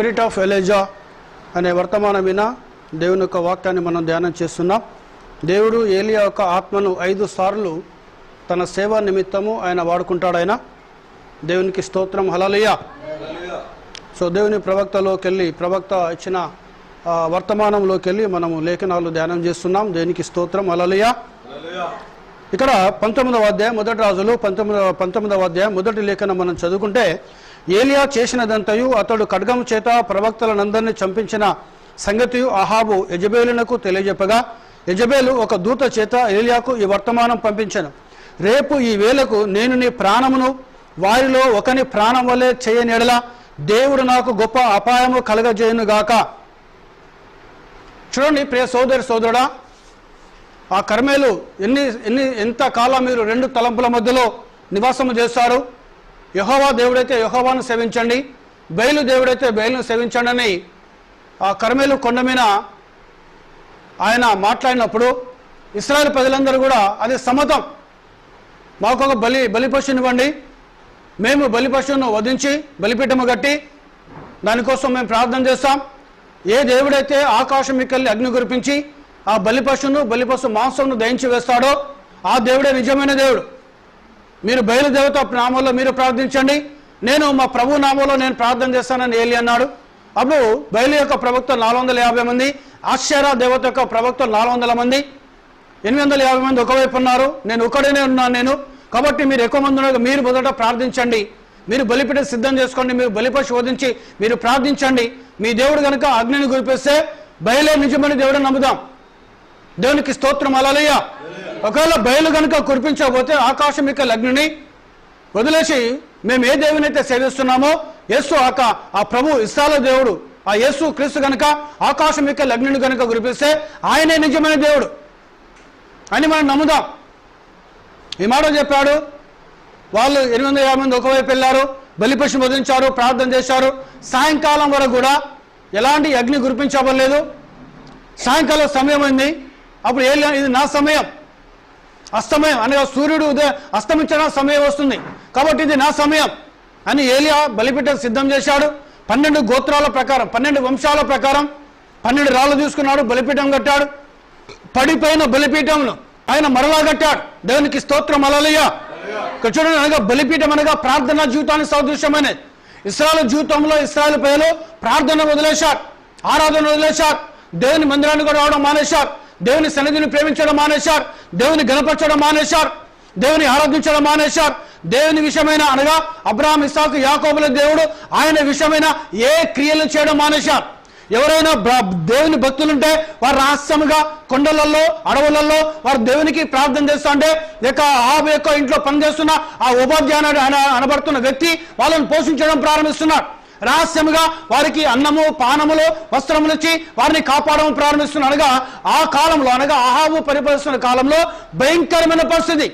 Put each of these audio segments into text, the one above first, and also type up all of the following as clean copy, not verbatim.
Spirit of ELISA అనే వర్తమానం విన దేవుని యొక్క వాక్యాన్ని మనం ధ్యానం చేస్తున్నాం. దేవుడు ఏలియా యొక్క ఆత్మను 5 సార్లు తన సేవ నిమిత్తము ఆయన వాడుకుంటాడు. ఆయన దేవునికి స్తోత్రం, హల్లెలూయా. సో దేవుని ప్రవక్తలోకి వెళ్ళి ప్రవక్త ఇచ్చిన వర్తమానంలోకి వెళ్ళి మనము లేఖనాలు ధ్యానం చేస్తున్నాం. దేవునికి స్తోత్రం, హల్లెలూయా. ఇక్కడ 19వ అధ్యాయం మొదటి రాజులు 19వ అధ్యాయం మొదటి లేఖనం మనం చదువుకుంటే, ఏలియా చేసినదంతయు అతడు ఖడ్గము చేత ప్రవక్తలనందరినీ చంపించిన సంగతియు అహాబు యెజబేలునకు తెలియజెప్పగా, యెజబేలు ఒక దూత చేత ఏలియాకు ఈ వర్తమానం పంపించెను. రేపు ఈ వేళకు నేను నీ ప్రాణమును వారిలో ఒకని ప్రాణం వలె చేయనెడల దేవుడు నాకు గొప్ప అపాయము కలగజేయునుగాక. చూడండి ప్రియ సోదరి సోదరుడా, ఆ కర్మేలు ఎంత కాలం మీరు 2 తలంపుల మధ్యలో నివాసము చేస్తారు. యెహోవా దేవుడైతే యెహోవాను సేవించండి, బయలు దేవుడైతే బయలును సేవించండి అని ఆ కర్మేలు కొండ మీద ఆయన మాట్లాడినప్పుడు ఇశ్రాయేలు ప్రజలందరూ కూడా అది సమ్మతం, మాకు ఒక బలి పశువునివ్వండి, మేము బలి పశువును వధించి బలిపీఠము కట్టి దానికోసం మేము ప్రార్థన చేస్తాం. ఏ దేవుడైతే ఆకాశం మీకెళ్ళి అగ్ని కురిపించి ఆ బలి పశు మాంసంను దహించి వేస్తాడో ఆ దేవుడే నిజమైన దేవుడు. మీరు బయలుదేవత నామంలో మీరు ప్రార్థించండి, నేను మా ప్రభు నామంలో నేను ప్రార్థన చేస్తానని ఏలి అన్నాడు. అప్పుడు బయలు యొక్క ప్రవక్త 450 మంది, ఆశ్చర్య దేవత యొక్క ప్రవక్త 400 మంది, 850 మంది ఒకవైపు ఉన్నారు. నేను ఒకడనే ఉన్నాను నేను, కాబట్టి మీరు ఎక్కువ మంది ఉన్నారు. మీరు మొదట ప్రార్థించండి, మీరు బలిపీఠం సిద్ధం చేసుకోండి, మీరు బలిపశు వధించి మీరు ప్రార్థించండి. మీ దేవుడు కనుక అగ్నిని కురిపిస్తే బయలే నిజమని దేవుడు నమ్ముదాం. దేవునికి స్తోత్రం, హల్లెలూయా. ఒకవేళ బయలు కనుక కురిపించకపోతే ఆకాశం యొక్క అగ్నిని వదిలేసి మేము ఏ దేవుని అయితే సేవిస్తున్నామో యేసు ఆ ప్రభు ఇస్రాయేలు దేవుడు ఆ యేసు క్రీస్తు కనుక ఆకాశం యొక్క అగ్నిని కనుక కురిపిస్తే ఆయనే నిజమైన దేవుడు అని మనం నమ్ముదాం. ఈ మాట చెప్పాడు. వాళ్ళు 850 మంది ఒకవైపు వెళ్ళారు, బలిపశు వధించారు, ప్రార్థన చేశారు. సాయంకాలం వరకు కూడా ఎలాంటి అగ్ని కురిపించబడలేదు. సాయంకాలం సమయం అయింది. అప్పుడు ఇది నా సమయం, అస్తమయం అనగా సూర్యుడు అస్తమించిన సమయం వస్తుంది, కాబట్టి ఇది నా సమయం అని ఏలియా బలిపీఠం సిద్ధం చేశాడు. 12 గోత్రాల ప్రకారం 12 వంశాల ప్రకారం 12 రాళ్ళు తీసుకున్నాడు, బలిపీఠం కట్టాడు. పడిపోయిన బలిపీఠంను ఆయన మరలా కట్టాడు. దేవునికి స్తోత్రం, హల్లెలూయా. ఇక్కడ చూడండి, అనగా బలిపీఠం అనగా ప్రార్థనా జీవితానికి సదృశ్యమైనది. ఇశ్రాయేలు జీవితంలో ఇశ్రాయేలు ప్రజలు ప్రార్థన వదిలేశారు, ఆరాధన వదిలేశారు, దేవుని మందిరాన్ని కూడా రావడం మానేశారు, దేవుని సన్నిధిని ప్రేమించడం మానేశారు, దేవుని గణపరచడం మానేశారు, దేవుని ఆరాధించడం మానేశారు. దేవుని విషయమైన అనగా అబ్రహాం, ఇస్సాకు, యాకోబుల దేవుడు ఆయన విషయమైన ఏ క్రియలు చేయడం మానేశారు. ఎవరైనా దేవుని భక్తులుంటే వారు రహస్యముగా కొండలలో అడవులలో వారు దేవునికి ప్రార్థన చేస్తూ ఉంటే యొక్క ఇంట్లో పనిచేస్తున్న ఆ ఉపాధ్యాయుడు అనబడుతున్న వ్యక్తి వాళ్ళని పోషించడం ప్రారంభిస్తున్నారు. రహస్యముగా వారికి అన్నము పానములు వస్త్రములు ఇచ్చి వారిని కాపాడడం ప్రారంభిస్తున్నారు. అనగా ఆ కాలంలో అనగా అహాబు పరిపాలిస్తున్న కాలంలో భయంకరమైన పరిస్థితి.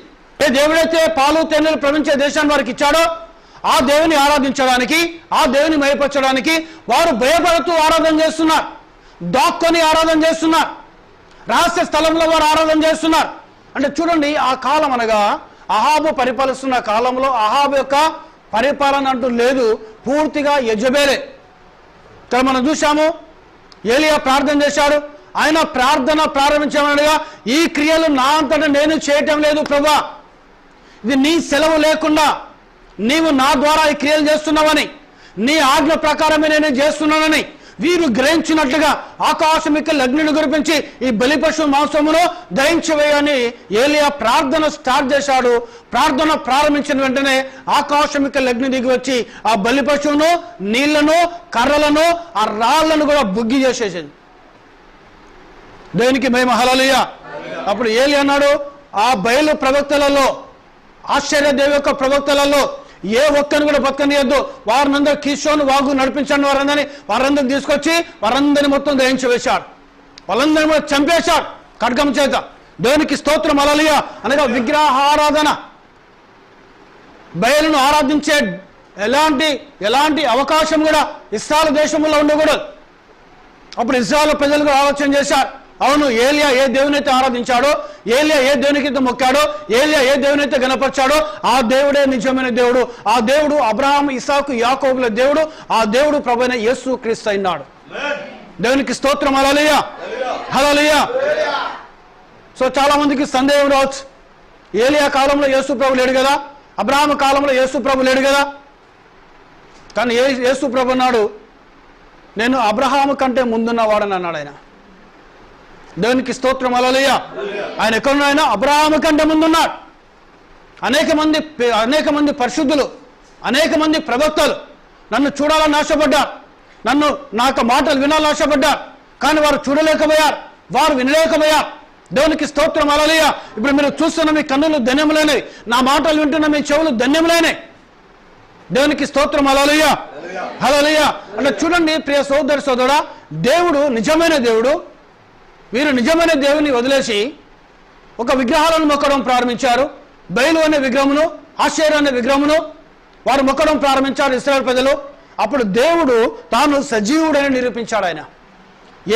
ఏ దేవుడైతే పాలు తేనెలు ప్రవహించే దేశాన్ని వారికి ఇచ్చాడో ఆ దేవుని ఆరాధించడానికి, ఆ దేవుని మహిమపరచడానికి వారు భయపడుతూ ఆరాధన చేస్తున్నారు, దాక్కొని ఆరాధన చేస్తున్నారు, రహస్య స్థలంలో వారు ఆరాధన చేస్తున్నారు. అంటే చూడండి, ఆ కాలం అనగా అహాబు పరిపాలిస్తున్న కాలంలో అహాబు యొక్క పరిపాలన అంటూ లేదు, పూర్తిగా యెజబేలే. ఇక్కడ మనం చూసాము, ఏలియా ప్రార్థన చేశాడు. ఆయన ప్రార్థన ప్రారంభించమనగా ఈ క్రియలు నా అంతటా నేను చేయటం లేదు ప్రభువా, ఇది నీ సెలవు లేకుండా నీవు నా ద్వారా ఈ క్రియలు చేస్తున్నావని, నీ ఆజ్ఞ ప్రకారమే నేను చేస్తున్నానని వీరు గ్రహించినట్లుగా ఆకాశం యొక్క అగ్నిని కురిపించి ఈ బలిపశు మాంసమును దహించివేయని ఏలియా ప్రార్థన స్టార్ట్ చేశాడు. ప్రార్థన ప్రారంభించిన వెంటనే ఆకాశం యొక్క అగ్ని దిగి వచ్చి ఆ బలిపశువును, నీళ్లను, కర్రలను, ఆ రాళ్లను కూడా బుగ్గి చేసేసింది. దేవునికి మహిమ, హల్లెలూయా. అప్పుడు ఏలియా అన్నాడు, ఆ బయలు ప్రవక్తలలో, ఆశ్చర్య దేవి యొక్క ప్రవక్తలలో ఏ ఒక్కరిని కూడా బతకనియద్దు, వారినందరూ కిషోను వాగు నడిపించండి, వారందరూ తీసుకొచ్చి వారందరినీ మొత్తం దహించి వేశాడు, వాళ్ళందరినీ కూడా చంపేశాడు ఖడ్గం చేత. దేవునికి స్తోత్రం, హల్లెలూయా. అనగా విగ్రహారాధన, బయలును ఆరాధించే ఎలాంటి అవకాశం కూడా ఇశ్రాయేలు దేశంలో ఉండకూడదు. అప్పుడు ఇశ్రాయేలు ప్రజలు కూడా ఆలోచన చేశారు, అవును, ఏలియా ఏ దేవునైతే ఆరాధించాడో, ఏలియా ఏ దేవునికైతే మొక్కాడో, ఏలియా ఏ దేవునైతే గణపరిచాడో ఆ దేవుడే నిజమైన దేవుడు. ఆ దేవుడు అబ్రహాం, ఇసాకు, యాకోబుల దేవుడు. ఆ దేవుడు ప్రభువైన యేసు క్రీస్తు అయినాడు. దేవునికి స్తోత్రం. హల్లెలూయా, హల్లెలూయా. సో చాలా మందికి సందేహం రావచ్చు, ఏలియా కాలంలో యేసు ప్రభు లేడు కదా, అబ్రహాం కాలంలో యేసు ప్రభు లేడు కదా. కానీ యేసు ప్రభు అన్నాడు, నేను అబ్రహాము కంటే ముందున్నవాడని అన్నాడు ఆయన. దేవునికి స్తోత్రం. హల్లెలూయా. ఆయన ఎక్కడున్నాయన? అబ్రహాము కంటే ముందున్నాడు. అనేక మంది పరిశుద్ధులు, అనేక మంది ప్రవక్తలు నన్ను చూడాలని ఆశపడ్డారు, నాకు మాటలు వినాలని ఆశపడ్డారు. కానీ వారు చూడలేకపోయారు, వారు వినలేకపోయారు. దేవునికి స్తోత్రం. హల్లెలూయా. ఇప్పుడు మీరు చూస్తున్న మీ కన్నులు ధన్యములైనవి, నా మాటలు వింటున్న మీ చెవులు ధన్యములైనవి. దేవునికి స్తోత్రం. హల్లెలూయా, హల్లెలూయా. అంటే చూడండి ప్రియ సోదరి సోదరుడా, దేవుడు నిజమైన దేవుడు. వీరు నిజమైన దేవుని వదిలేసి ఒక విగ్రహాలను మొక్కడం ప్రారంభించారు. బయలు అనే విగ్రహమును, ఆషేరు అనే విగ్రహమును వారు మొక్కడం ప్రారంభించారు ఇశ్రాయేలు ప్రజలు. అప్పుడు దేవుడు తాను సజీవుడని నిరూపించాడు. ఆయన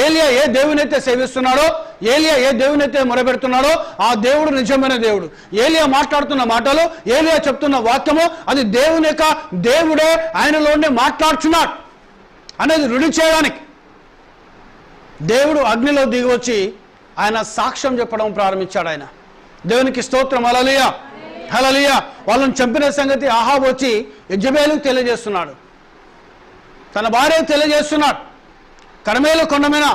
ఏలియా ఏ దేవునైతే సేవిస్తున్నాడో, ఏలియా ఏ దేవునైతే మొరపెడుతున్నాడో ఆ దేవుడు నిజమైన దేవుడు. ఏలియా మాట్లాడుతున్న మాటలు, ఏలియా చెప్తున్న వాక్యము అది దేవుని యొక్క దేవుడే ఆయనలోనే మాట్లాడుతున్నాడు అనేది రుణి చేయడానికి దేవుడు అగ్నిలో దిగి వచ్చి ఆయన సాక్ష్యం చెప్పడం ప్రారంభించాడు. ఆయన దేవునికి స్తోత్రం. హల్లెలూయా, హల్లెలూయా. వాళ్ళని చంపిన సంగతి అహాబు వచ్చి యెజబెలుకు తెలియజేస్తున్నాడు, తన భార్యకు తెలియజేస్తున్నాడు. కర్మేలు కొండ మీద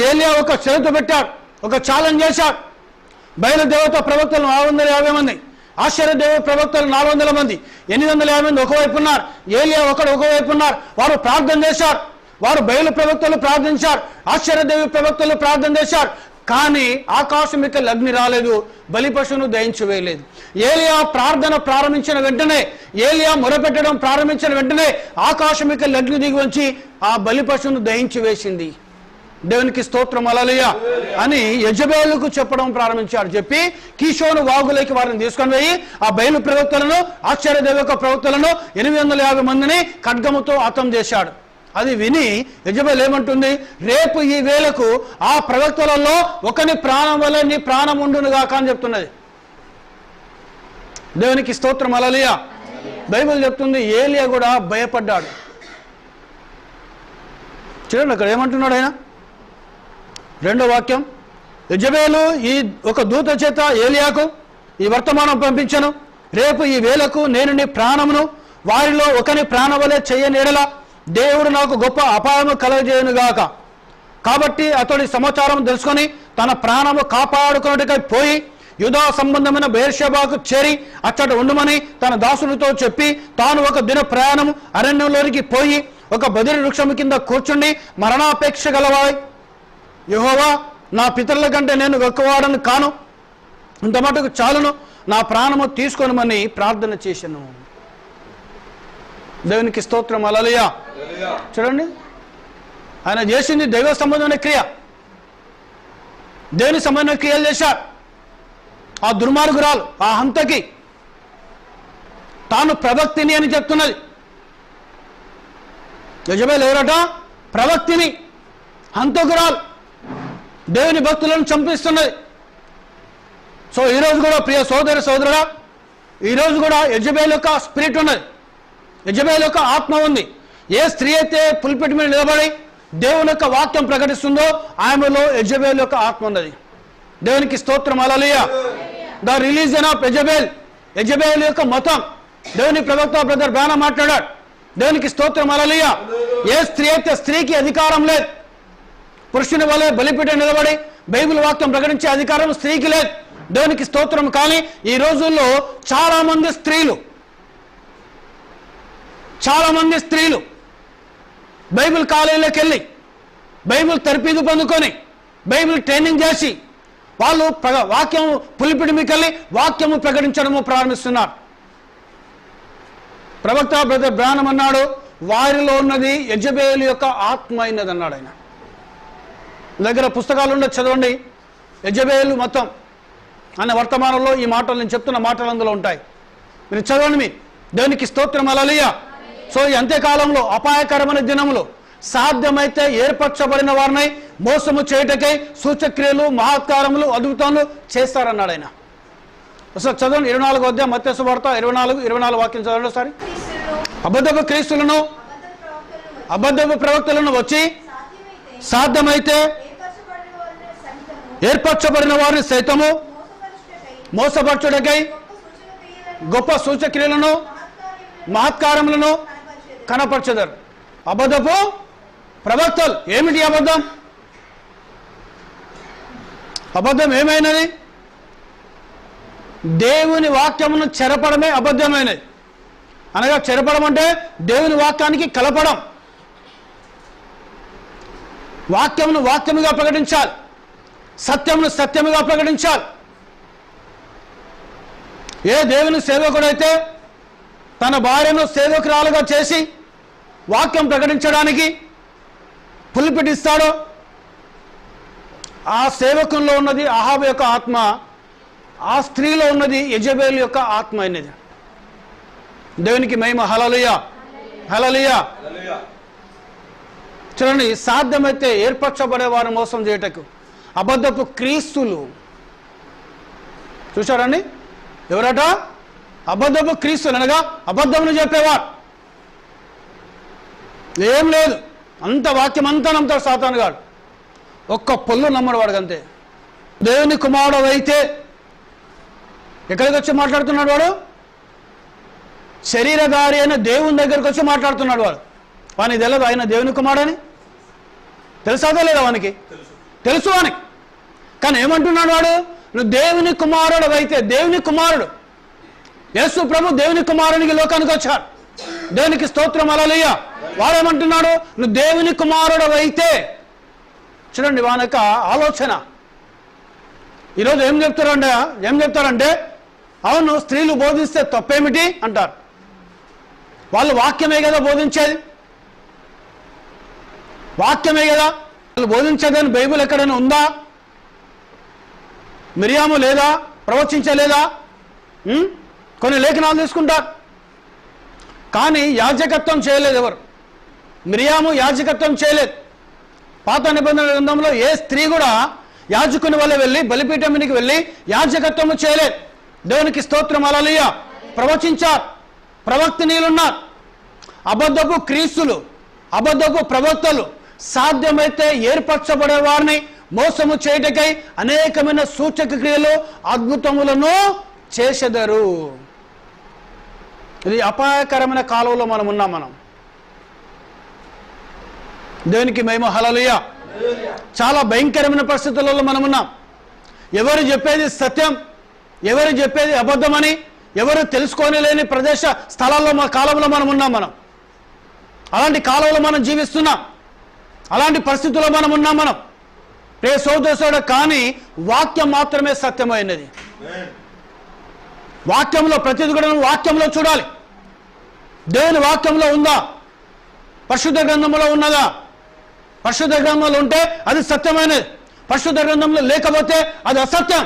ఏలియా ఒక షరతు పెట్టాడు, ఒక ఛాలెంజ్ చేశాడు. బయలుదేవత ప్రవక్తలు 450 మంది, ఆశ్చర్య దేవ ప్రవక్తలు 400 మంది, 850 మంది ఒకవైపు ఉన్నారు, ఏలియా ఒకవైపు ఉన్నారు. వారు ప్రార్థన చేశారు, వారు బయలు ప్రవక్తలు ప్రార్థించారు, ఆశ్చర్యదేవి ప్రవక్తలు ప్రార్థన చేశారు. కానీ ఆకాశమిక అగ్ని రాలేదు, బలి పశువును దహించి వేయలేదు. ఏలియా ప్రార్థన ప్రారంభించిన వెంటనే, ఏలియా మొరపెట్టడం ప్రారంభించిన వెంటనే ఆకాశమిక అగ్ని దిగి వచ్చి ఆ బలి పశువును దహించి వేసింది. దేవునికి స్తోత్రం. హల్లెలూయా అని యెజబెలుకు చెప్పడం ప్రారంభించాడు. చెప్పి కీషోను వాగులోకి వారిని తీసుకొని పోయి ఆ బయలు ప్రవక్తలను, ఆశ్చర్యదేవి యొక్క ప్రవక్తలను 850 మందిని ఖడ్గముతో హతం చేశాడు. అది విని యెజబెలు ఏమంటుంది? రేపు ఈ వేళకు ఆ ప్రవక్తలలో ఒకని ప్రాణం వల్ల నీ ప్రాణం ఉండునుగాక అని చెప్తున్నది. దేవునికి స్తోత్రం. హల్లెలూయా. బైబిల్ చెప్తుంది ఏలియా కూడా భయపడ్డాడు. చూడండి అక్కడ ఏమంటున్నాడు ఆయన, 2వ వాక్యం. యెజబెలు ఈ ఒక దూత చేత ఏలియాకు ఈ వర్తమానం పంపించను, రేపు ఈ వేళకు నేను నీ ప్రాణమును వారిలో ఒకని ప్రాణం వలె చేయనేడలా దేవుడు నాకు గొప్ప అపాయము కలగజేయునుగాక. కాబట్టి అతడి సమాచారం తెలుసుకొని తన ప్రాణము కాపాడుకున్నట్టుగా పోయి యూదా సంబంధమైన బెయేర్షెబాకు చేరి అచ్చట ఉండమని తన దాసునితో చెప్పి తాను ఒక దిన ప్రయాణం అరణ్యంలోనికి పోయి ఒక బదిరి వృక్షము కింద కూర్చుండి మరణాపేక్ష గలవాయ్, యెహోవా నా పితరుల కంటే నేను గొప్పవాడను కాను, ఇంత మటుకు చాలును, నా ప్రాణము తీసుకొనమని ప్రార్థన చేశాను. దేవునికి స్తోత్రం. హల్లెలూయా. చూడండి ఆయన చేసింది దైవ సంబంధమైన క్రియ, దేవుని సంబంధమైన క్రియలు చేశాడు. ఆ దుర్మార్గురాలు, ఆ హంతకి తాను ప్రవక్తిని అని చెప్తున్నది. యెజబెలు ఎవరట? ప్రవక్తిని, హంతకురాలు, దేవుని భక్తులను చంపిస్తున్నది. సో ఈరోజు కూడా ప్రియ సోదరుడా, ఈరోజు కూడా యెజబెలు యొక్క స్పిరిట్ ఉన్నది, యెజబెలు యొక్క ఆత్మ ఉంది. ఏ స్త్రీ అయితే పుల్పిట్ మీద నిలబడి దేవుని యొక్క వాక్యం ప్రకటిస్తుందో ఆమెలో యెజబెలు యొక్క ఆత్మ ఉన్నది. దేవునికి స్తోత్రం. హల్లెలూయా. ద రిలీజియన్ ఆఫ్ యెజబెల్, యెజబెలు యొక్క మతం. దేవుని ప్రవక్త బ్రదర్ బ్రానమ్ మాట్లాడాడు. దేవునికి స్తోత్రం. హల్లెలూయా. ఏ స్త్రీ అయితే స్త్రీకి అధికారం లేదు, పురుషుని వలె బలిపీఠ నిలబడి బైబిల్ వాక్యం ప్రకటించే అధికారం స్త్రీకి లేదు. దేవునికి స్తోత్రం. కానీ ఈ రోజుల్లో చాలా మంది స్త్రీలు బైబిల్ కాలేజీలోకి వెళ్ళి బైబిల్ తర్ఫీదు పొందుకొని బైబిల్ ట్రైనింగ్ చేసి వాళ్ళు వాక్యం పులిపిడి మీకెళ్ళి వాక్యము ప్రకటించడము ప్రారంభిస్తున్నారు. ప్రవక్త బ్రదర్ బ్రానమ్ అన్నాడు, వారిలో ఉన్నది యెజబెలు యొక్క ఆత్మ అయినది అన్నాడు. ఆయన దగ్గర పుస్తకాలు ఉండే చదవండి, యెజబెలు మొత్తం అనే వర్తమానంలో ఈ మాటలు నేను చెప్తున్న మాటలు అందులో ఉంటాయి, మీరు చదవండి. మీ దేవునికి స్తోత్రం. హల్లెలూయా. సో ఈ అంత్యకాలంలో అపాయకరమైన దినములు, సాధ్యమైతే ఏర్పరచబడిన వారిని మోసము చేయుటకై సూచక్రియలు మహత్కారములు అద్భుతాలు చేస్తారన్నాడు ఆయన. ఒకసారి చదవండి 24వ అధ్యాయం మత్తయి సువార్త 24 వాక్యం చదవండి ఒకసారి. అబద్ధపు క్రీస్తులను అబద్ధపు ప్రవక్తలను వచ్చి సాధ్యమైతే ఏర్పరచబడిన వారిని సైతము మోసపరచుటకై గొప్ప సూచక్రియలను మహత్కారములను కనపరచెదరు. అబద్ధపు ప్రవక్తలు. ఏమిటి అబద్ధం? అబద్ధం ఏమైనది? దేవుని వాక్యమును చెరపడమే అబద్ధమైనది. అనగా చెరపడం అంటే దేవుని వాక్యానికి కలపడం. వాక్యమును వాక్యముగా ప్రకటించాలి, సత్యమును సత్యముగా ప్రకటించాలి. ఏ దేవుని సేవకుడైతే తన భార్యను సేవకురాలుగా చేసి వాక్యం ప్రకటించడానికి పులిపిటిస్తాడో ఆ సేవకుల్లో ఉన్నది అహాబు యొక్క ఆత్మ, ఆ స్త్రీలో ఉన్నది యెజబెల్ యొక్క ఆత్మ అనేది. దేవునికి మహిమ. హల్లెలూయా, హల్లెలూయా. చూడండి, సాధ్యమైతే ఏర్పరచబడే వారిని మోసం చేయటకు అబద్ధపు క్రీస్తులు. చూశారండి, ఎవరట? అబద్ధపు క్రీస్తులు అనగా అబద్ధమును చెప్పేవారు. ఏం లేదు, అంత వాక్యం అంతా నమ్ముతాడు సాతాను గాడు. ఒక్క పొల్లు నమ్మడు వాడికి అంతే. దేవుని కుమారుడు అయితే ఎక్కడికి వచ్చి మాట్లాడుతున్నాడు వాడు? శరీరధారి అయిన దేవుని దగ్గరికి వచ్చి మాట్లాడుతున్నాడు వాడు. వానికి తెలియదు ఆయన దేవుని కుమారుడని? తెలుసాదో లేదా వానికి? తెలుసు వానికి. కానీ ఏమంటున్నాడు వాడు? నువ్వు దేవుని కుమారుడు అయితే. దేవుని కుమారుడు యేసు ప్రభు దేవుని కుమారునికి లోకానికి వచ్చాడు. దేవునికి స్తోత్రం, హల్లెలూయా. వాడేమంటున్నాడు? నువ్వు దేవుని కుమారుడు అయితే. చూడండి వాని యొక్క ఆలోచన. ఈరోజు ఏం చెప్తారంటే అవును స్త్రీలు బోధిస్తే తప్పేమిటి అంటారు. వాళ్ళు వాక్యమే కదా బోధించేది, వాక్యమే కదా వాళ్ళు బోధించేదని బైబిల్ ఎక్కడైనా ఉందా? మిరియాము లేదా? ప్రవచించలేదా? కొన్ని లేఖనాలు తీసుకుంటారు, కానీ యాజకత్వం చేయలేదు ఎవరు. మిరియాము యాజకత్వం చేయలేదు. పాత నిబంధన గ్రంథంలో ఏ స్త్రీ కూడా యాజకుని వల్ల వెళ్ళి బలిపీఠం మీదకి వెళ్ళి యాజకత్వం చేయలేదు. దేవునికి స్తోత్రం, హల్లెలూయా. ప్రవచించారు, ప్రవక్తనీయులున్నారు. అబద్ధపు క్రీస్తులు, అబద్ధపు ప్రవక్తలు సాధ్యమైతే ఏర్పరచబడే వారిని మోసము చేయటకై అనేకమైన సూచక క్రియలు అద్భుతములను చేసెదరు. ఇది అపాయకరమైన కాలంలో మనం ఉన్నాం. దేవునికి మహిమ, హల్లెలూయా. చాలా భయంకరమైన పరిస్థితులలో మనం ఉన్నాం. ఎవరు చెప్పేది సత్యం, ఎవరు చెప్పేది అబద్ధమని ఎవరు తెలుసుకోలేని ప్రదేశ స్థలాల్లో మన కాలంలో మనం ఉన్నాం. అలాంటి కాలంలో మనం జీవిస్తున్నాం. అలాంటి పరిస్థితుల్లో మనం ఉన్నాం. ప్రియ సోదరుడు, కానీ వాక్యం మాత్రమే సత్యమైనది. వాక్యంలో ప్రతిది కూడా వాక్యంలో చూడాలి. దేవుని వాక్యంలో ఉందా? పరిశుద్ధ గ్రంథంలో ఉన్నదా? పరిశుద్ధ గ్రంథంలో ఉంటే అది సత్యమైనది, పరిశుద్ధ గ్రంథంలో లేకపోతే అది అసత్యం.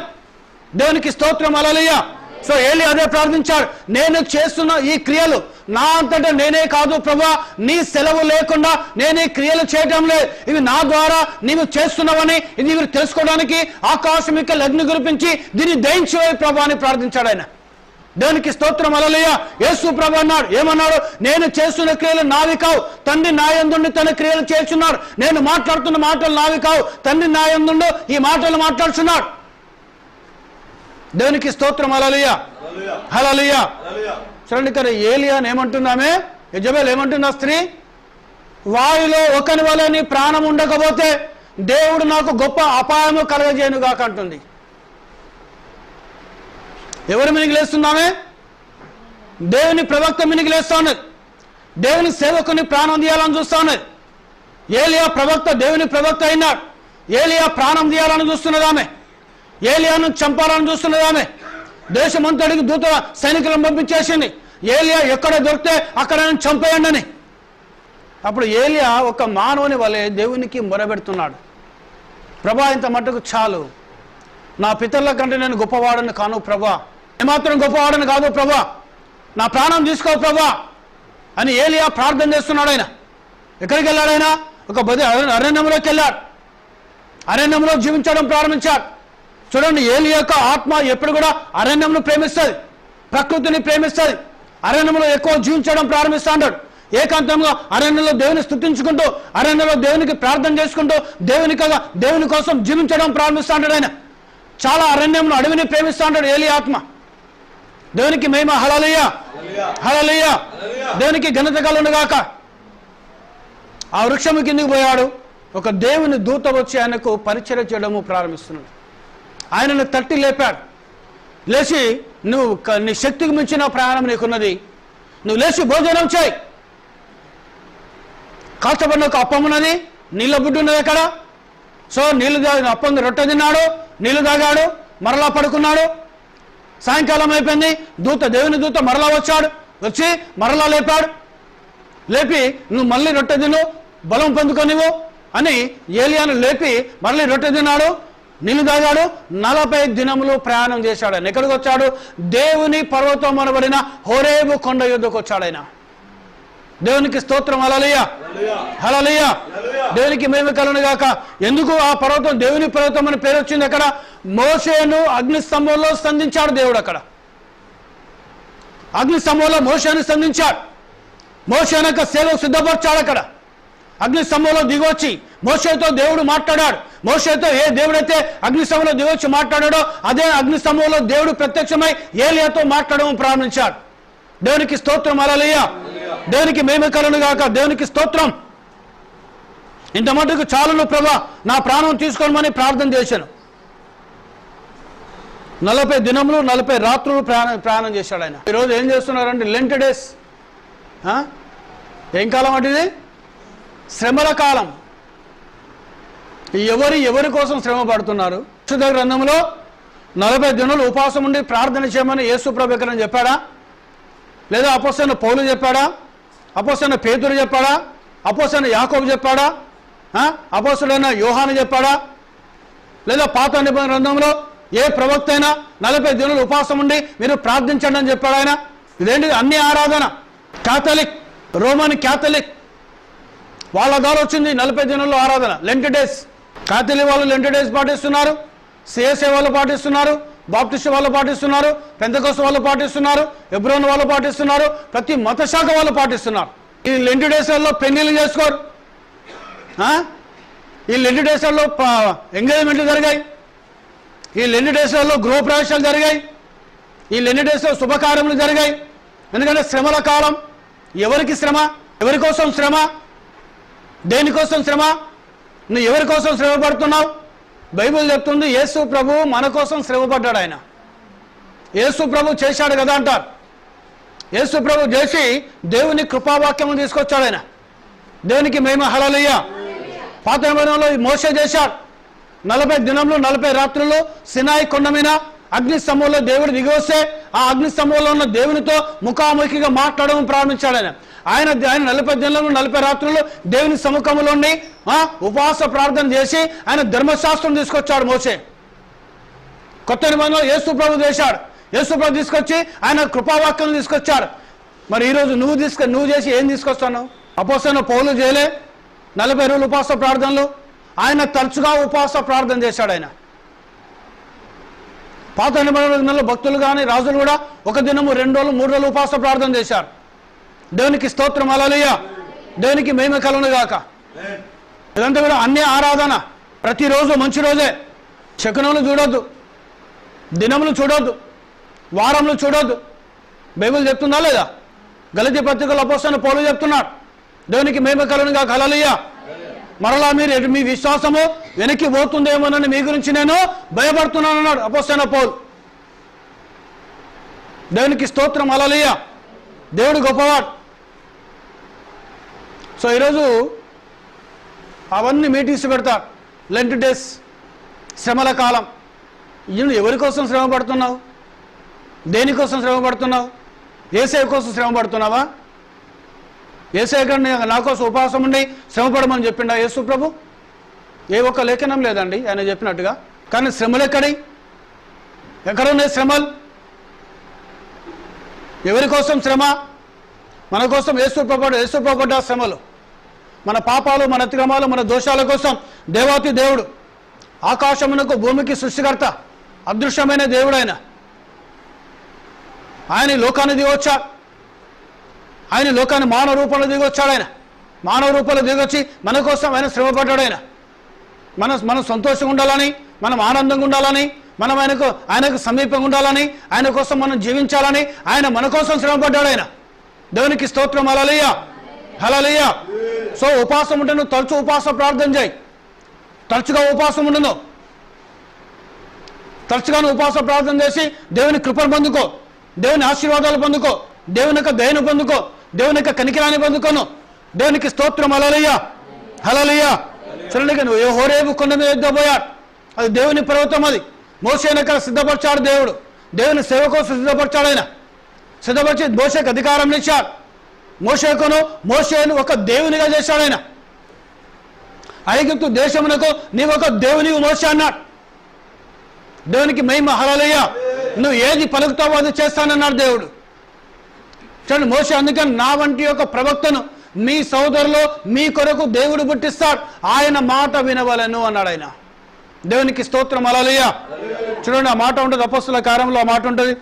దేవునికి స్తోత్రం, హల్లెలూయా. సో ఏలీ అదే ప్రార్థించాడు, నేను చేస్తున్న ఈ క్రియలు నా అంతటా నేనే కాదు ప్రభా, నీ సెలవు లేకుండా నేను ఈ క్రియలు చేయటం లేదు, ఇవి నా ద్వారా నీవు చేస్తున్నావని ఇది మీరు తెలుసుకోవడానికి ఆకాశం యొక్క అగ్ని కురిపించి దీన్ని దయించే ప్రభా అని ప్రార్థించాడు ఆయన. దేవునికి స్తోత్రం, హల్లెలూయా. యేసు ప్రభు అన్నాడు, ఏమన్నాడు? నేను చేస్తున్న క్రియలు నావి కావు, తండ్రి నా యందుండి తన క్రియలు చేస్తున్నాడు. నేను మాట్లాడుతున్న మాటలు నావి కావు, తండ్రి నా యందుండి ఈ మాటలు మాట్లాడుతున్నాడు. దేవునికి స్తోత్రం, హల్లెలూయా, హల్లెలూయా. చూడండి, ఇక్కడ ఏలియాని ఏమంటున్నామే, యెజబెల్ ఏమంటున్నా స్త్రీ, వారిలో ఒకని వల్ల నీ ప్రాణం ఉండకపోతే దేవుడు నాకు గొప్ప అపాయము కలగజేయను గాక అంటుంది. ఎవరి మీనికి లేస్తున్నామే? దేవుని ప్రవక్త మీనికి లేస్తా ఉన్నది. దేవుని సేవకుని ప్రాణం తీయాలని చూస్తా ఉన్నది. ఏలియా ప్రవక్త దేవుని ప్రవక్త అయినాడు. ఏలియా ప్రాణం తీయాలని చూస్తున్నది ఆమె. ఏలియాను చంపాలని చూస్తున్నది ఆమె. దేశమంతటికి దూత సైనికులను పంపించేసింది. ఏలియా ఎక్కడ దొరికితే అక్కడ చంపేయండి అని. అప్పుడు ఏలియా ఒక మానవుని వలె దేవునికి మొరబెడుతున్నాడు, ప్రభా ఇంత మట్టుకు చాలు, నా పితరుల కంటే నేను గొప్పవాడని కాను ప్రభా, ఏమాత్రం గొప్పవాడని కాదు ప్రభా, నా ప్రాణం తీసుకో ప్రభా అని ఏలియా ప్రార్థన చేస్తున్నాడు. ఆయన ఎక్కడికి వెళ్ళాడు? ఆయన ఒక అరణ్యంలోకి వెళ్ళాడు. అరణ్యంలో జీవించడం ప్రారంభించాడు. చూడండి, ఏలి యొక్క ఆత్మ ఎప్పుడు కూడా అరణ్యంను ప్రేమిస్తుంది, ప్రకృతిని ప్రేమిస్తుంది. అరణ్యంలో ఎక్కువ జీవించడం ప్రారంభిస్తూ ఉంటాడు. ఏకాంతంగా అరణ్యంలో దేవుని స్తుతించుకుంటూ, అరణ్యంలో దేవునికి ప్రార్థన చేసుకుంటూ, దేవుని కోసం జీవించడం ప్రారంభిస్తూ ఉంటాడు. ఆయన చాలా అరణ్యంలో అడవిని ప్రేమిస్తూ ఉంటాడు ఏలి ఆత్మ. దేవునికి మహిమ, హల్లెలూయా హల్లెలూయా, దేవునికి ఘనత కలుగును గాక. ఆ వృక్షము కిందికి పోయాడు. ఒక దేవుని దూత వచ్చి ఆయనకు పరిచర్య చేయడము ప్రారంభిస్తున్నాడు. ఆయనను తట్టి లేపాడు. లేచి, నువ్వు నీ శక్తికి మించిన ప్రయాణం నీకున్నది, నువ్వు లేచి భోజనం చేయి. కాల్చబడిన ఒక అప్పం ఉన్నది, నీళ్ళ బుడ్డు ఉన్నది అక్కడ. సో నీళ్ళు అప్పం రొట్టె తిన్నాడు, నీళ్లు తాగాడు, మరలా పడుకున్నాడు. సాయంకాలం అయిపోయింది. దేవుని దూత మరలా వచ్చి మరలా లేపాడు. లేపి, నువ్వు మళ్ళీ రొట్టె తిను, బలం పొందుకొనివు అని ఏలియాను లేపి మళ్ళీ రొట్టె తిన్నాడు, నీళ్లు తాగాడు. 40 దినములు ప్రయాణం చేశాడు. ఆయన ఎక్కడికి వచ్చాడు? దేవుని పర్వతం అనబడిన హోరేబు కొండ యుద్ధకు వచ్చాడు ఆయన. దేవునికి స్తోత్రం, హల్లెలూయా హల్లెలూయా, దేవునికి మహిమ కలుగును గాక. ఎందుకు ఆ పర్వతం దేవుని పర్వతం అని పేరు వచ్చింది? అక్కడ మోషేను అగ్నిస్తంభంలో సంధించాడు దేవుడు. అక్కడ అగ్నిస్తంభంలో మోషేను సంధించాడు. మోషేను యొక్క సేవకు సిద్ధపరిచాడు. అక్కడ అగ్నిస్తంభంలో దిగొచ్చి మోషేతో దేవుడు మాట్లాడాడు. మోషేతో ఏ దేవుడైతే అగ్నిస్తంభంలో దిగొచ్చి మాట్లాడాడో అదే అగ్నిస్తంభంలో దేవుడు ప్రత్యక్షమై ఏలియాతో మాట్లాడడం ప్రారంభించాడు. దేవునికి స్తోత్రం, హల్లెలూయా, దేవునికి మహిమ కలుగును గాక. దేవునికి స్తోత్రం. ఇంత మటుకు చాలును ప్రభా, నా ప్రాణం తీసుకోమని ప్రార్థన చేశాను. 40 దినములు 40 రాత్రులు ప్రయాణం చేశాడు ఆయన. ఈరోజు ఏం చేస్తున్నారంటే లెంట్ డేస్. ఏం కాలం అంటే ఇది? శ్రమల కాలం. ఎవరి కోసం శ్రమ పడుతున్నారు? పరిశుద్ధ గ్రంథంలో 40 దినాలు ఉపవాసం ఉండి ప్రార్థన చేయమని యేసు ప్రభు ఎక్కడ చెప్పాడా? లేదా అపోస్తలుడైన పౌలు చెప్పాడా? అపోస్తలుడైన పేతురు చెప్పాడా? అపోస్తలుడైన యాకోబు చెప్పాడా? అపోస్తలుడైన యోహాను చెప్పాడా? లేదా పాత నిబంధన గ్రంథంలో ఏ ప్రవక్త అయినా 40 దినాలు ఉపవాసం ఉండి మీరు ప్రార్థించండి అని చెప్పాడు ఆయన? ఇదేంటి? అన్ని ఆరాధన. క్యాథలిక్, రోమన్ క్యాథలిక్ వాళ్ళ ద్వారా వచ్చింది 40 దినాల్లో ఆరాధన, లెంట్ డేస్. క్యాథలిక్ వాళ్ళు లెంట్ డేస్ పాటిస్తున్నారు, సిఎస్ఏ వాళ్ళు పాటిస్తున్నారు, బాప్టిస్ట్ వాళ్ళు పాటిస్తున్నారు, పెంతెకోస్తు వాళ్ళు పాటిస్తున్నారు, హెబ్రోన్ వాళ్ళు పాటిస్తున్నారు, ప్రతి మత శాఖ వాళ్ళు పాటిస్తున్నారు. ఈ లెంట్ డేస్లలో పెళ్లిళ్ళు చేసుకోరు. ఈ లెంట్ డేస్లలో ఎంగేజ్మెంట్లు జరిగాయి. ఈ లెంట్ డేస్లలో గృహప్రవేశాలు జరిగాయి. ఈ లెంట్ డేస్లో శుభకార్యములు జరిగాయి. ఎందుకంటే శ్రమల కాలం. ఎవరికి శ్రమ? ఎవరి కోసం శ్రమ? దేనికోసం శ్రమ? నువ్వు ఎవరి కోసం శ్రమ పడుతున్నావు? బైబిల్ చెప్తుంది యేసు ప్రభు మన కోసం శ్రమ పడ్డాడు. ఆయన యేసు ప్రభు చేశాడు కదా అంటారు. యేసు ప్రభు చేసి దేవుని కృపావాక్యము తీసుకొచ్చాడు ఆయన. దేవునికి మహిమ, హల్లెలూయా. పాత నిబంధనలో మోషే చేశాడు. 40 దినములు 40 రాత్రులు సినాయి కొండ మీద అగ్ని స్తంభంలో దేవుడు దిగి వస్తే ఆ అగ్ని స్తంభంలో ఉన్న దేవునితో ముఖాముఖిగా మాట్లాడడం ప్రారంభించాడు ఆయన. ఆయన 40 దినాలు 40 రాత్రులు దేవుని సముఖంలోని ఉపవాస ప్రార్థన చేసి ఆయన ధర్మశాస్త్రం తీసుకొచ్చాడు మోషే. కొత్త నిబంధనలో యేసు ప్రభు చేశాడు. యేసు ప్రభు తీసుకొచ్చి ఆయన కృపావాక్యం తీసుకొచ్చాడు. మరి ఈరోజు నువ్వు చేసి ఏం తీసుకొస్తాను? అపోస్తలుడైన పౌలు చేయలే 40 రోజులు ఉపవాస ప్రార్థనలు. ఆయన తరచుగా ఉపవాస ప్రార్థన చేశాడు. ఆయన పాత నిబంధనలో భక్తులు కానీ రాజులు కూడా 1 దినము 2 రోజులు 3 రోజులు ఉపవాస ప్రార్థన చేశారు. దేవునికి స్తోత్రం, హల్లెలూయా, దేవునికి మహిమ కలుగును గాక. ఇదంతా కూడా అన్ని ఆరాధన. ప్రతిరోజు మంచి రోజే. శకునములు చూడొద్దు, దినములు చూడొద్దు, వారములు చూడొద్దు. బైబిల్ చెప్తుందా లేదా? గలతీ పత్రికలో అపోస్తలుడైన పౌలు చెప్తున్నాడు. దేవునికి మహిమ కలుగును గాక, హల్లెలూయా. మరలా మీ విశ్వాసము వెనక్కి పోతుందేమోనని మీ గురించి నేను భయపడుతున్నాను అన్నాడు అపోస్తలుడైన పౌలు. దేవునికి స్తోత్రం, హల్లెలూయా. దేవుడు గొప్పవాడు. సో ఈరోజు అవన్నీ మీటింగ్స్ పెడతారు. లెంట్ డేస్, శ్రమల కాలం. ఎవరి కోసం శ్రమ పడుతున్నావు? దేనికోసం శ్రమ పడుతున్నావు? యేసయ్య కోసం శ్రమ పడుతున్నావా? యేసయ్య గారిని నా కోసం ఉపవాసం ఉండి శ్రమపడమని చెప్పిండా యేసు ప్రభు? ఏ ఒక్క లేఖనం లేదండి ఆయన చెప్పినట్టుగా. కానీ శ్రమలు ఎక్కడున్నాయి శ్రమలు? ఎవరి కోసం శ్రమ? మన కోసం యేసు ప్రభు శ్రమలు. మన పాపాలు, మన అతిక్రమాలు, మన దోషాల కోసం దేవాతి దేవుడు, ఆకాశమునకు భూమికి సృష్టికర్త, అదృశ్యమైన దేవుడు ఆయన లోకాన్ని దిగొచ్చాడు. ఆయన లోకాన్ని మానవ రూపంలో దిగొచ్చాడు. ఆయన మానవ రూపంలో దిగొచ్చి మన కోసం ఆయన శ్రమపడ్డాడు. మనం సంతోషంగా ఉండాలని, మనం ఆనందంగా ఉండాలని, మనం ఆయనకు సమీపంగా ఉండాలని, ఆయన కోసం మనం జీవించాలని ఆయన మన కోసం శ్రమపడ్డాడు. దేవునికి స్తోత్రం. హల్లెలూయా, హల్లెలూయా. సో ఉపవాసం ఉంటే నువ్వు తరచు ఉపవాస ప్రార్థన చేయి. తరచుగా ఉపవాసం ఉండను. తరచుగా నువ్వు ఉపవాస ప్రార్థన చేసి దేవుని కృపను పొందుకో, దేవుని ఆశీర్వాదాలు పొందుకో, దేవుని యొక్క దయను పొందుకో, దేవుని యొక్క కనికరాన్ని పొందుకోను. దేవునికి స్తోత్రం. హల్లెలూయా, హల్లెలూయా. చూడండి, నువ్వు హోరేబు కొండ మీద ఎద్దపోయాడు. అది దేవుని పర్వతం. అది మోషేని అక్కడ సిద్ధపరిచాడు దేవుడు. దేవుని సేవ కోసం సిద్ధపరిచాడు. ఆయన సిద్ధపరిచి మోషేకు అధికారం ఇచ్చాడు. మోషేను ఒక దేవునిగా చేశాడు. ఆయన ఐగుప్తు దేశమునకు నీవు ఒక దేవుని మోషే అన్నాడు. దేవునికి మహిమ. హల్లెలూయా. నువ్వు ఏది పలుకుతావో అది చేస్తానన్నాడు దేవుడు. చూడండి, మోషే అందుకని నా వంటి ఒక ప్రవక్తను మీ సోదరులో మీ కొరకు దేవుడు పుట్టిస్తాడు, ఆయన మాట వినవలను అన్నాడు. ఆయన దేవునికి స్తోత్రం. హల్లెలూయా. చూడండి, ఆ మాట ఉంటుంది అపొస్తలుల కార్యంలో. ఆ మాట ఉంటుంది.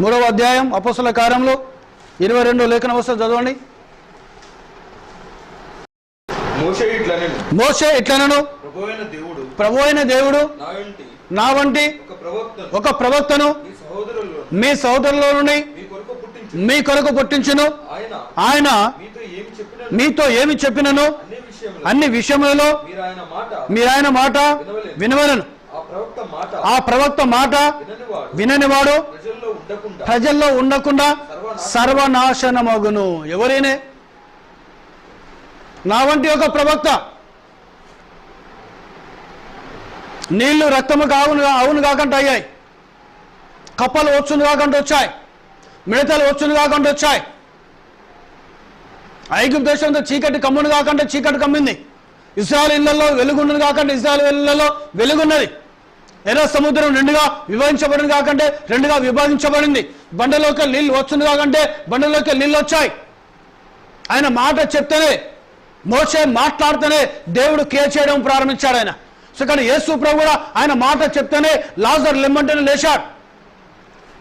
మూడవ అధ్యాయం అపొస్తలుల కార్యంలో 22 లేఖన వస్తుంది, చదవండి. మోషే ఇట్లనను, ప్రభువైన దేవుడు నా వంటి ఒక ప్రవక్తను మీ సోదరులో నుండి మీ కొరకు పుట్టించును. ఆయన మీతో ఏమి చెప్పినను అన్ని విషయములలో మీరు ఆయన మాట వినవలను. ఆ ప్రవక్త మాట విననివాడు ప్రజల్లో ఉండకుండా సర్వనాశనమగును. ఎవరైనా నా వంటి ఒక ప్రవక్త. నీళ్లు రక్తము అవును కాకుండా అయ్యాయి, కప్పలు వచ్చును కాకుండా వచ్చాయి, మిడతలు వచ్చును కాకుండా వచ్చాయి. ఐగుప్తు దేశంతో చీకటి కమ్మును కాకుండా చీకటి కమ్మింది. ఇశ్రాయేలు ఇళ్లలో వెలుగున్నది కాకుండా ఇశ్రాయేలు ఇళ్లలో వెలుగున్నది. ఎర్ర సముద్రం రెండుగా విభజించబడింది కాకంటే రెండుగా విభజించబడింది. బండలోకి నీళ్ళు వచ్చును కాకంటే బండలోకి నీళ్ళు వచ్చాయి. ఆయన మాట చెప్తేనే, మోషే మాట్లాడితేనే దేవుడు క్రియ చేయడం ప్రారంభించాడు. ఆయన సో కానీ యేసు ప్రభు కూడా ఆయన మాట చెప్తేనే లాజరు లెమ్మంటేనే లేచాడు.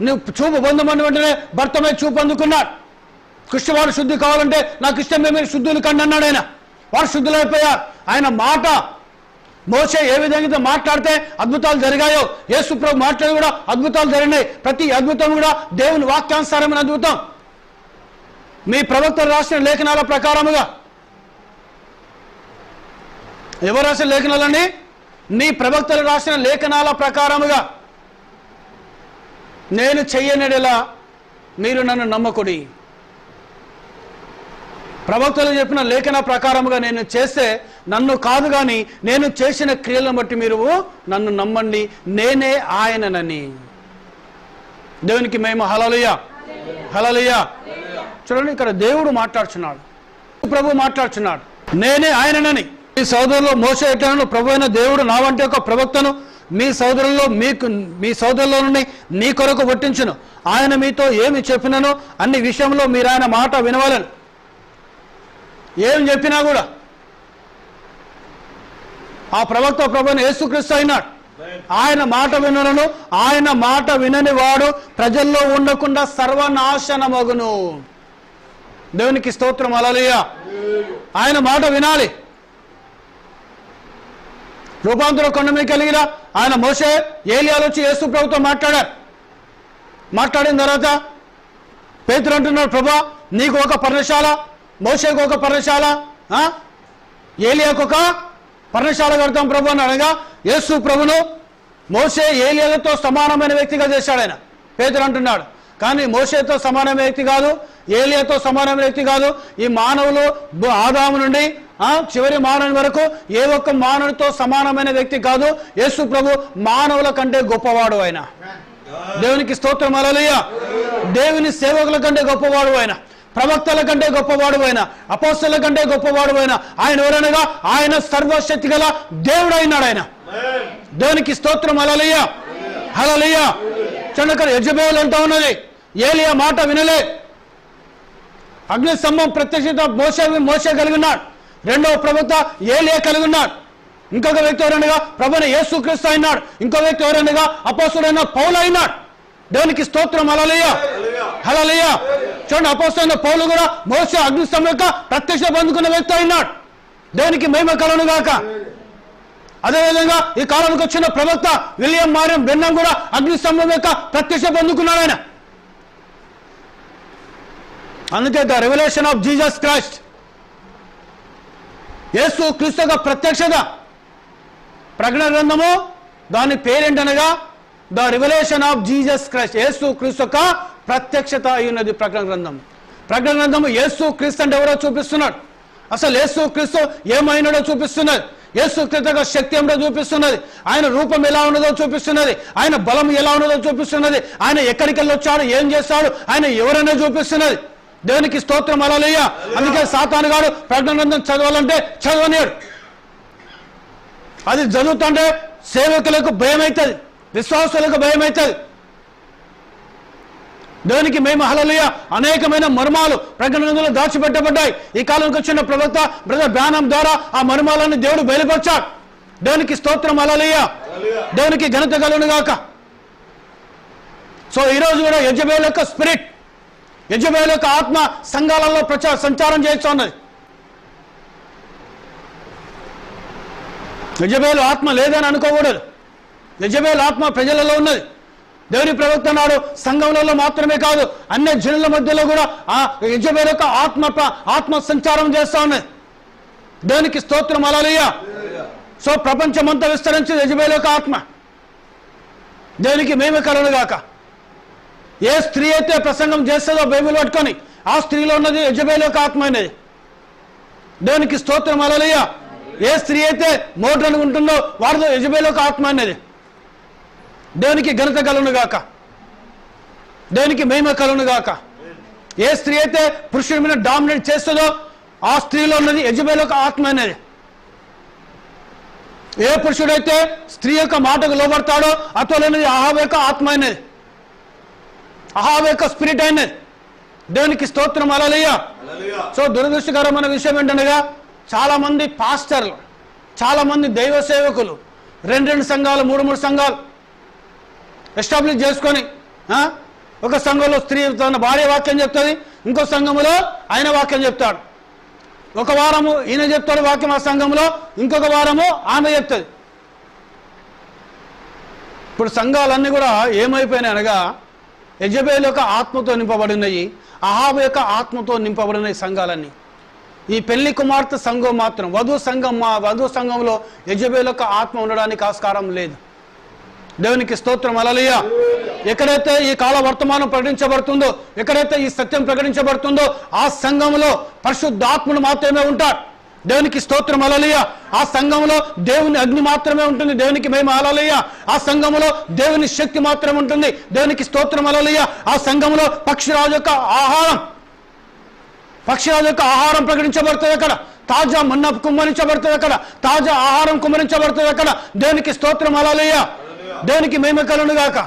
నువ్వు చూపు పొందమని వెంటనే భర్తమై చూపు అందుకున్నాడు. కృష్ణవాడు శుద్ధి కావాలంటే నాకు ఇష్టమే మీరు శుద్ధులు కండి అన్నాడు. ఆయన వాడు శుద్ధులైపోయారు. ఆయన మాట మోషే ఏ విధంగా మాట్లాడితే అద్భుతాలు జరిగాయో యేసు ప్రభు మాట్లాడి కూడా అద్భుతాలు జరిగినాయి. ప్రతి అద్భుతం కూడా దేవుని వాక్యానుసారమైన అద్భుతం. మీ ప్రవక్తలు రాసిన లేఖనాల ప్రకారముగా. ఎవరు రాసిన లేఖనాలని? నీ ప్రవక్తలు రాసిన లేఖనాల ప్రకారముగా. నేను చెయ్యనడలా మీరు నన్ను నమ్మకుడి. ప్రవక్తలు చెప్పిన లేఖన ప్రకారముగా నేను చేస్తే నన్ను కాదు కానీ నేను చేసిన క్రియలను బట్టి మీరు నన్ను నమ్మండి, నేనే ఆయననని. దేవునికి మేము హల్లెలూయా, హల్లెలూయా. చూడండి, ఇక్కడ దేవుడు మాట్లాడుచున్నాడు, ప్రభు మాట్లాడుచున్నాడు, నేనే ఆయననని. మీ సోదరులో మోషే ఎట్లను ప్రభు అయిన దేవుడు నా వంటి ఒక ప్రవక్తను మీ సోదరులో నుండి నీ కొరకు పుట్టించును. ఆయన మీతో ఏమి చెప్పినను అన్ని విషయంలో మీరు ఆయన మాట వినవలను. ఏం చెప్పినా కూడా ఆ ప్రవక్త ప్రభువుని యేసుక్రీస్తు అయినాడు. ఆయన మాట వినను. ఆయన మాట వినని వాడు ప్రజల్లో ఉండకుండా సర్వనాశనమగును. దేవునికి స్తోత్రం. హల్లెలూయా. ఆయన మాట వినాలి. రూపాంతర కొండ మీద కలిగిన ఆయన మోషే ఏలియాలు వచ్చి యేసు ప్రభుతో మాట్లాడిన తర్వాత పేతురు అంటున్నాడు, ప్రభా నీకు ఒక పర్ణశాల, మోషేకు ఒక పర్ణశాల, ఏలియాకు ఒక పర్ణశాల కడతాం ప్రభు అని అనగా యేసు ప్రభును మోషే ఏలియాలతో సమానమైన వ్యక్తిగా చేశాడు. ఆయన పేతురు అంటున్నాడు, కానీ మోషేతో సమానమైన వ్యక్తి కాదు, ఏలియాతో సమానమైన వ్యక్తి కాదు. ఈ మానవులు ఆదాము నుండి చివరి మానవుని వరకు ఏ ఒక్క మానవుడితో సమానమైన వ్యక్తి కాదు. యేసు ప్రభు మానవుల కంటే గొప్పవాడు. ఆయన దేవునికి స్తోత్రం. హల్లెలూయా. దేవుని సేవకుల కంటే గొప్పవాడు. ఆయన ప్రవక్తల కంటే గొప్పవాడు. ఆయన అపోస్తలుల కంటే గొప్పవాడు. ఆయన ఎవరనగా ఆయన సర్వశక్తి గల దేవుడు అయినాడు. ఆయన దేవునికి స్తోత్రం. హల్లెలూయా, హల్లెలూయా. చూడండి, యెజబెల్ అంటా ఉన్నది, ఏలియా మాట వినలే. అగ్ని స్తంభం ప్రత్యక్షత మోసే కలిగి ఉన్నాడు. రెండవ ప్రవక్త ఏలియా కలిగి ఉన్నాడు. ఇంకొక వ్యక్తి ఎవరనగా ప్రభువైన యేసుక్రీస్తు అయినాడు. ఇంకో వ్యక్తి ఎవరనగా అపోస్తలుడైన పౌలు అయినాడు. దేవునికి స్తోత్రం. హల్లెలూయా, హల్లెలూయా. చూడండి, అపోస్తలుడైన పౌలు కూడా మోసే అగ్ని స్తంభం యొక్క ప్రత్యక్ష పొందుకున్న వ్యక్తి అయినాడు. దేవునికి మహిమ కలుగును గాక. అదేవిధంగా ఈ కాలానికి వచ్చిన ప్రవక్త విలియం మారియం బెన్నం కూడా అగ్ని స్తంభం యొక్క ప్రత్యక్ష పొందుకున్నాడు ఆయన. అందుకే the revolution of Jesus Christ, యేసు క్రీస్తు యొక్క ప్రత్యక్షత. ప్రకటన గ్రంథము దాని పేరేంటనగా the revolution of Jesus Christ, యేసు క్రీస్తు యొక్క ప్రత్యక్షత అయినది ప్రకటన గ్రంథం. ప్రకటన గ్రంథము యేసు క్రీస్తు అంటే ఎవరో చూపిస్తున్నాడు. అసలు యేసు క్రీస్తు ఏమైనాడో చూపిస్తున్నది. యేసు క్రీస్తు యొక్క శక్తి ఏమిటో చూపిస్తున్నది. ఆయన రూపం ఎలా ఉన్నదో చూపిస్తున్నది. ఆయన బలం ఎలా ఉన్నదో చూపిస్తున్నది. ఆయన ఎక్కడికి వెళ్ళి వచ్చాడు, ఏం చేస్తాడు, ఆయన ఎవరైనా చూపిస్తున్నది. దేవునికి స్తోత్రం. హల్లెలూయా. అందుకే సాతాను గాడు ప్రకటన గ్రంథం చదవాలంటే చదవనియాడు. అది చదువుతుంటే సేవకులకు భయం అవుతుంది, విశ్వాసులకు భయం అవుతుంది. దేవునికి మేము హల్లెలూయా. అనేకమైన మర్మాలు ప్రకటన గ్రంథంలో దాచిపెట్టబడ్డాయి. ఈ కాలంకి వచ్చిన ప్రవక్త బ్రదర్ బ్రానమ్ ద్వారా ఆ మర్మాలను దేవుడు బయలుపరిచాడు. దేవునికి స్తోత్రం. హల్లెలూయా. దేవునికి ఘనత కలుగును గాక. సో ఈరోజు కూడా యెజబెల్ యొక్క స్పిరిట్, యెజబెల్ యొక్క ఆత్మ సంఘాలలో సంచారం చేస్తున్నది. యెజబెల్ ఆత్మ లేదని అనుకోకూడదు. యెజబెల్ ఆత్మ ప్రజలలో ఉన్నది. దేవుని ప్రవక్త నాడు సంఘంలో మాత్రమే కాదు, అన్ని జనుల మధ్యలో కూడా ఆ యెజబెల్ యొక్క ఆత్మ సంచారం చేస్తా ఉన్నది. దేవునికి స్తోత్రం. హల్లెలూయా. సో ప్రపంచమంతా విస్తరించి యెజబెల్ యొక్క ఆత్మ. దేవునికి మహిమ కలుగును గాక. ఏ స్త్రీ అయితే ప్రసంగం చేస్తుందో బైబిల్ పట్టుకొని, ఆ స్త్రీలో ఉన్నది యెజబెల్ యొక్క ఆత్మ అనేది. దేవునికి స్తోత్రం. హల్లెలూయా. ఏ స్త్రీ అయితే మోడ్రన్ ఉంటుందో వారితో యెజబెల్ యొక్క ఆత్మ అనేది. దేవునికి ఘనత కలుగును గాక. దేవునికి మహిమ కలుగును గాక. ఏ స్త్రీ అయితే పురుషుడి మీద డామినేట్ చేస్తుందో ఆ స్త్రీలో ఉన్నది యెజబెల్ యొక్క ఆత్మ అనేది. ఏ పురుషుడైతే స్త్రీ యొక్క మాటకు లోబడతాడో అతోలేనిది అహాబు యొక్క ఆత్మ అనేది, అహాబు యొక్క స్పిరిట్ అయినది. దేవునికి స్తోత్రం. హల్లెలూయా. సో దురదృష్టకరమైన విషయం ఏంటనగా చాలా మంది పాస్టర్లు, చాలా మంది దైవ సేవకులు 2 సంఘాలు 3 సంఘాలు ఎస్టాబ్లిష్ చేసుకొని, ఒక సంఘంలో స్త్రీ తన భార్య వాక్యం చెప్తుంది, ఇంకో సంఘంలో ఆయన వాక్యం చెప్తాడు. ఒక వారము ఈయన చెప్తాడు వాక్యం ఆ సంఘంలో, ఇంకొక వారము ఆమె చెప్తుంది. ఇప్పుడు సంఘాలన్నీ కూడా ఏమైపోయినాయి అనగా యెజబెల్ యొక్క ఆత్మతో నింపబడినాయి, అహాబు యొక్క ఆత్మతో నింపబడినాయి సంఘాలన్నీ. ఈ పెళ్లి కుమార్తె సంఘం మాత్రం వధు సంఘంలో యెజబెల్ యొక్క ఆత్మ ఉండడానికి ఆస్కారం లేదు. దేవునికి స్తోత్రం. హల్లెలూయా. ఎక్కడైతే ఈ కాల వర్తమానం ప్రకటించబడుతుందో, ఎక్కడైతే ఈ సత్యం ప్రకటించబడుతుందో ఆ సంఘంలో పరిశుద్ధాత్ముడు మాత్రమే ఉంటాడు. దేవునికి స్తోత్రం. హల్లెలూయా. ఆ సంఘంలో దేవుని అగ్ని మాత్రమే ఉంటుంది. దేవునికి మహిమ. హల్లెలూయా. ఆ సంఘంలో దేవుని శక్తి మాత్రమే ఉంటుంది. దేవునికి స్తోత్రం. హల్లెలూయా. ఆ సంఘంలో పక్షిరాజు యొక్క ఆహారం ప్రకటించబడుతుంది. అక్కడ తాజా మన్నా కుమ్మరించబడుతుంది. అక్కడ తాజా ఆహారం కుమ్మరించబడుతుంది. అక్కడ దేవునికి స్తోత్రం. హల్లెలూయా. దేవునికి మహిమ కలుగును గాక.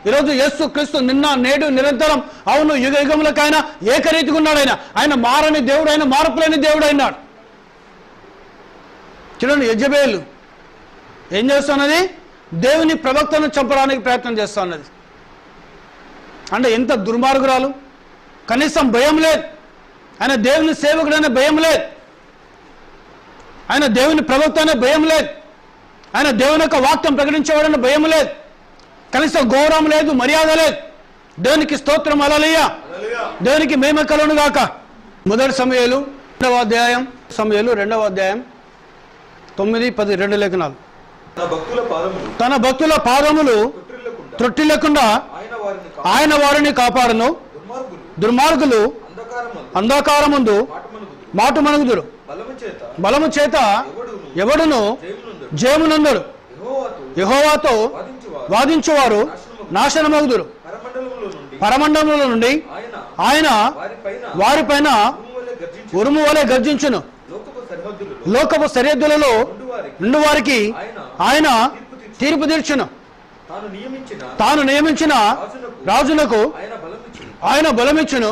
ఈరోజు యేసు క్రీస్తు నిన్న నేడు నిరంతరం, అవును యుగ యుగములకైనా ఏకరీతిగా ఉన్నాడు. ఆయన మారని దేవుడు, ఆయన మార్పులేని దేవుడు అయినాడు. చూడండి, యెజబెల్ ఏం చేస్తున్నది? దేవుని ప్రవక్తను చంపడానికి ప్రయత్నం చేస్తున్నది. అంటే ఎంత దుర్మార్గురాలు! కనీసం భయం లేదు. ఆయన దేవుని సేవకుడైన భయం లేదు, ఆయన దేవుని ప్రవక్త అనే భయం లేదు, ఆయన దేవుని యొక్క వాక్యం ప్రకటించేవాడని భయం లేదు, కనీసం గౌరవం లేదు, మర్యాద లేదు. దేవునికి స్తోత్రం. హల్లెలూయా. దేవునికి మహిమ కలుగును గాక. మొదటి సమూయేలు 2వ అధ్యాయం, సమూయేలు 2వ అధ్యాయం 9, 10 2 లేఖనాలు. తన భక్తుల పాదములు త్రొట్టిల్లకుండా ఆయన వారిని కాపాడును. దుర్మార్గులు అంధకారమందు మాటు మణుగుదురు. బలము చేత ఎవడును జయమునందడు. యెహోవాతో వాదించువారు నాశనమగుదురు. పరమండలముల నుండి ఆయన వారిపైన ఉరుము వలె గర్జించును. లోకపు సరిహద్దులలో నుండి వారికి ఆయన తీర్పు తీర్చును. తాను నియమించిన రాజునకు ఆయన బలమిచ్చును,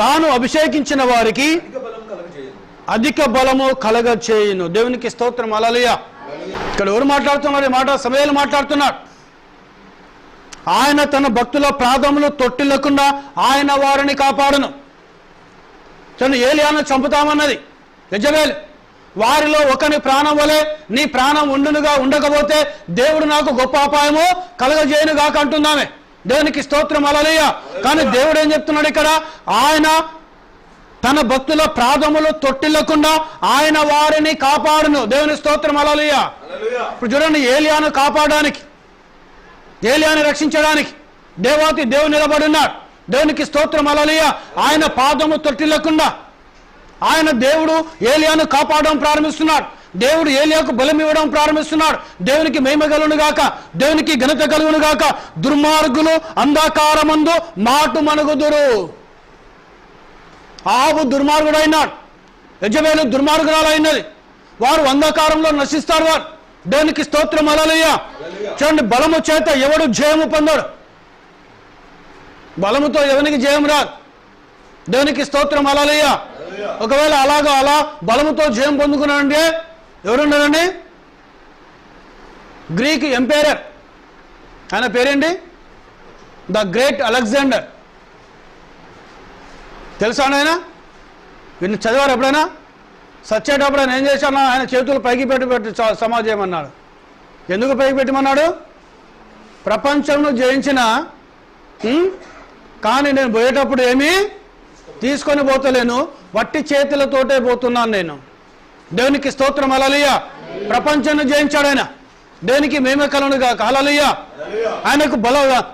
తాను అభిషేకించిన వారికి అధిక బలము కలగచేయును. దేవునికి స్తోత్రం. హల్లెలూయా. ఇక్కడ ఎవరు మాట్లాడుతున్నారు? ఈ మాట సమూయేలు మాట్లాడుతున్నాడు. ఆయన తన భక్తుల ప్రాధములు తొట్టిల్లకుండా ఆయన వారిని కాపాడును. తను ఏలియాను చంపుతామన్నది యెజబెల్. వారిలో ఒకని ప్రాణం వలె నీ ప్రాణం ఉండునుగా ఉండకపోతే దేవుడు నాకు గొప్ప అపాయము కలగజేయను గాక అంటుందామే. దేవునికి స్తోత్రం. హల్లెలూయా. కానీ దేవుడు ఏం చెప్తున్నాడు ఇక్కడ? ఆయన తన భక్తుల ప్రాధములు తొట్టిల్లకుండా ఆయన వారిని కాపాడును. దేవుని స్తోత్రం. హల్లెలూయా. ఇప్పుడు చూడండి, ఏలియాను కాపాడడానికి, ఏలియాను రక్షించడానికి దేవాతి దేవుడు నిలబడున్నాడు. దేవునికి స్తోత్రం. హల్లెలూయా. ఆయన పాదము తొట్టిల్లకుండా ఆయన దేవుడు ఏలియాను కాపాడడం ప్రారంభిస్తున్నాడు. దేవుడు ఏలియాకు బలం ఇవ్వడం ప్రారంభిస్తున్నాడు. దేవునికి మహిమ కలుగును గాక, దేవునికి ఘనత కలుగును గాక. దుర్మార్గులు అంధకారమందు మాటు మనుగుదురు. ఆహాబు దుర్మార్గుడైనాడు, యెజబెలు దుర్మార్గురాలైనది. వారు అంధకారంలో నశిస్తారు. వారు దేవునికి స్తోత్రం. హల్లెలూయా. చూడండి, బలము చేత ఎవడు జయము పొందాడు? బలముతో ఎవరికి జయం రాదు. దేవునికి స్తోత్రం. హల్లెలూయా. ఒకవేళ అలా బలముతో జయం పొందుకున్నాడంటే ఎవరున్నారండి? గ్రీక్ ఎంపైరర్, ఆయన పేరేంటి? The great Alexander. తెలుసా ఆయన? వీరిని చదివారు ఎప్పుడైనా? సచ్చేటప్పుడు ఆయన ఏం చేశాను? ఆయన చేతులు పైకి పెట్టి సమాజం అన్నాడు. ఎందుకు పైకి పెట్టమన్నాడు? ప్రపంచంను జయించిన కానీ నేను పోయేటప్పుడు ఏమీ తీసుకొని పోతలేను, వట్టి చేతులతోటే పోతున్నాను నేను. దేవునికి స్తోత్రం. హల్లెలూయా. ప్రపంచాన్ని జయించాడు ఆయన. దేవునికి మేమే కలను గాక. హల్లెలూయా. ఆయనకు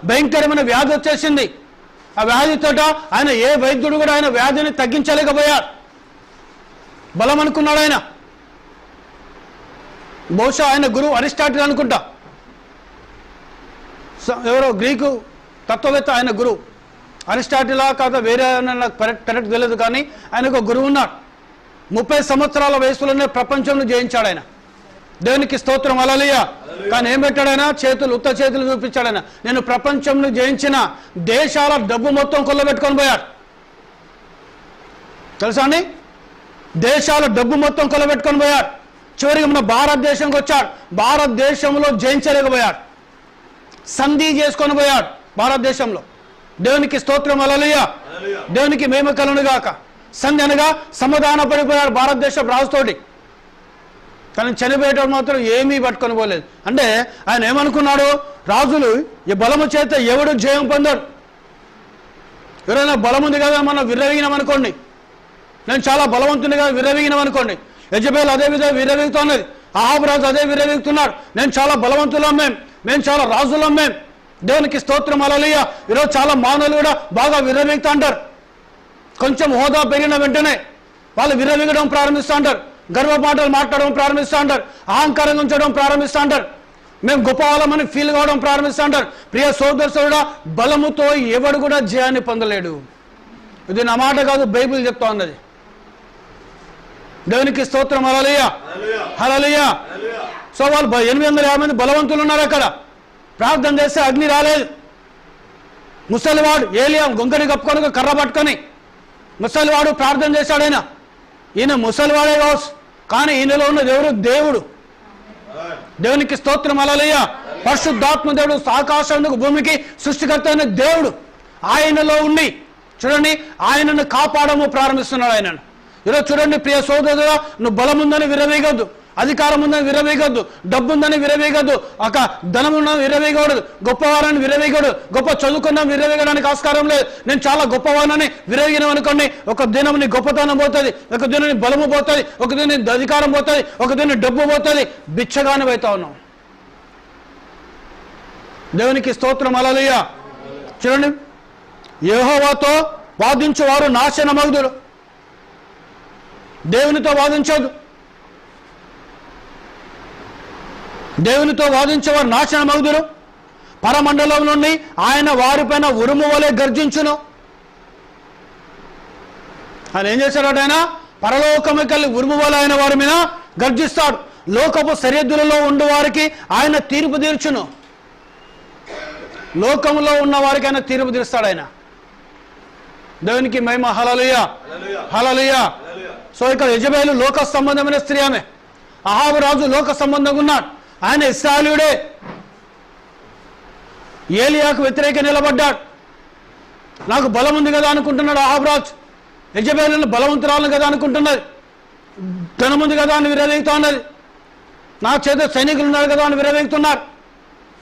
భయంకరమైన వ్యాధి వచ్చేసింది. ఆ వ్యాధితోట ఆయన ఏ వైద్యుడు కూడా ఆయన వ్యాధిని తగ్గించలేకపోయాడు. బలం అనుకున్నాడు ఆయన. బహుశా ఆయన గురువు అరిస్టాటిల్ అనుకుంటా, ఎవరో గ్రీకు తత్వవేత్త ఆయన గురువు. అరిస్టాటిలా కాదా వేరే నాకు కరెక్ట్ తెలియదు, కానీ ఆయనకు గురువు ఉన్నాడు. 30 సంవత్సరాల వయసులోనే ప్రపంచంలో జయించాడు ఆయన. దేవునికి స్తోత్రం. హల్లెలూయా. కానీ ఏం పెట్టాడు ఆయన? ఉత్త చేతులు చూపించాడు ఆయన. నేను ప్రపంచంలో జయించిన దేశాల డబ్బు మొత్తం కొల్లబెట్టుకొని పోయాడు. తెలుసా అండి? దేశాల డబ్బు మొత్తం కొల్లబెట్టుకొని పోయాడు. చివరికి మన భారతదేశంకి వచ్చాడు. భారతదేశంలో జయించలేకపోయాడు. సంధి చేసుకొని పోయాడు భారతదేశంలో. దేవునికి స్తోత్రం. హల్లెలూయా. దేవునికి మహిమ కలుగును గాక. సంధి అనగా సమాధాన పడిపోయాడు భారతదేశ రాజుతోటి. కానీ చనిపోయేటప్పుడు మాత్రం ఏమీ పట్టుకొని పోలేదు. అంటే ఆయన ఏమనుకున్నాడు? రాజులు ఈ బలము చేత ఎవడు జయం పొందాడు? ఎవరైనా బలం ఉంది కదా మనం విర్రవీగినాం అనుకోండి, నేను చాలా బలవంతుని కదా విర్రవీగినాం అనుకోండి. యెజబెల్ అదే విధంగా విర్రవీగుతున్నది. అహాబు రాజు అదే విర్రవీగుతున్నాడు. నేను చాలా బలవంతులం, మేము చాలా రాజులం. దేవునికి స్తోత్రం. హల్లెలూయా. ఈరోజు చాలా మానవులు కూడా బాగా విర్రవీగుతూ అంటారు. కొంచెం హోదా పెరిగిన వెంటనే వాళ్ళు విర్రవీగడం ప్రారంభిస్తూ అంటారు. గర్వపాటలు మాట్లాడడం ప్రారంభిస్తూ అంటారు. అహంకారంగా ఉంచడం ప్రారంభిస్తూ అంటారు. మేము గొప్ప వాళ్ళమని ఫీల్ కావడం ప్రారంభిస్తూ అంటారు. ప్రియ సోదరుడా, బలముతో ఎవడు కూడా జయాన్ని పొందలేడు. ఇది నా మాట కాదు, బైబిల్ చెప్తా ఉన్నది. దేవునికి స్తోత్రం. హల్లెలూయా. హల్లెలూయా. సో వాళ్ళు 850 మంది బలవంతులు ఉన్నారు అక్కడ. ప్రార్థన చేస్తే అగ్ని రాలేదు. ముసలివాడు ఏలియా గొంగని కప్పుకొని కర్ర పట్టుకొని ముసలివాడు ప్రార్థన చేశాడు. ఈయన ముసలివాడే కావచ్చు, కానీ ఈయనలో ఉన్న దేవుడు. దేవునికి స్తోత్రం. హల్లెలూయా. పరిశుద్ధాత్మ దేవుడు ఆకాశానికి భూమికి సృష్టికర్త అయిన దేవుడు ఆయనలో ఉండి చూడండి ఆయనను కాపాడము ప్రారంభిస్తున్నాడు. ఆయనను ఈరోజు చూడండి ప్రియ సోదరుడా, నువ్వు బలం ఉందని విరవేయగద్దు, అధికారం ఉందని విరవేయగద్దు, డబ్బు ఉందని విరవేయగద్దు, ఒక ధనం ఉందని విరవేయకూడదు, గొప్పవారని విరవేయకూడదు, గొప్ప చదువుకున్నా విరవేయడానికి ఆస్కారం లేదు. నేను చాలా గొప్పవారని విరవేయను అనుకోండి, ఒక దినం నీ గొప్పతనం పోతుంది, ఒక దినం నీ బలము పోతుంది, ఒక దినం నీ అధికారం పోతుంది, ఒక దినం డబ్బు పోతుంది, బిచ్చగాని అవుతా ఉన్నావు. దేవునికి స్తోత్రం. హల్లెలూయా. చూడండి, యెహోవాతో వాదించువారు నాశనమగుదురు. దేవునితో వాదించదు. దేవునితో వాదించేవారు నాశనమగుదురు. పరమండలం నుండి ఆయన వారిపైన ఉరుము వలె గర్జించును. ఆయన ఏం చేశాడు? ఆయన పరలోకమికెళ్ళి ఉరుము వలె ఆయన వారి మీద గర్జిస్తాడు. లోకపు సరిహద్దులలో ఉండు వారికి ఆయన తీర్పు తీర్చును. లోకంలో ఉన్న వారికి ఆయన తీర్పు తీరుస్తాడు. ఆయన దేవునికి మహిమ. హల్లెలూయా, హల్లెలూయా. సో ఇక్కడ యెజబెలు లోక సంబంధమైన స్త్రీ, ఆమె. అహాబు రాజు లోక సంబంధంగా ఉన్నాడు, ఆయన ఇశ్రాయేలీయుడే. ఏలియాకు వ్యతిరేక నిలబడ్డాడు. నాకు బలం ఉంది కదా అనుకుంటున్నాడు అహాబు రాజు. యెజబెలును బలవంతురాలను కదా అనుకుంటున్నది, ధనం ఉంది కదా అని విరవేగుతూ ఉన్నది, నా చేత సైనికులు ఉన్నారు కదా అని విరవేగుతున్నారు.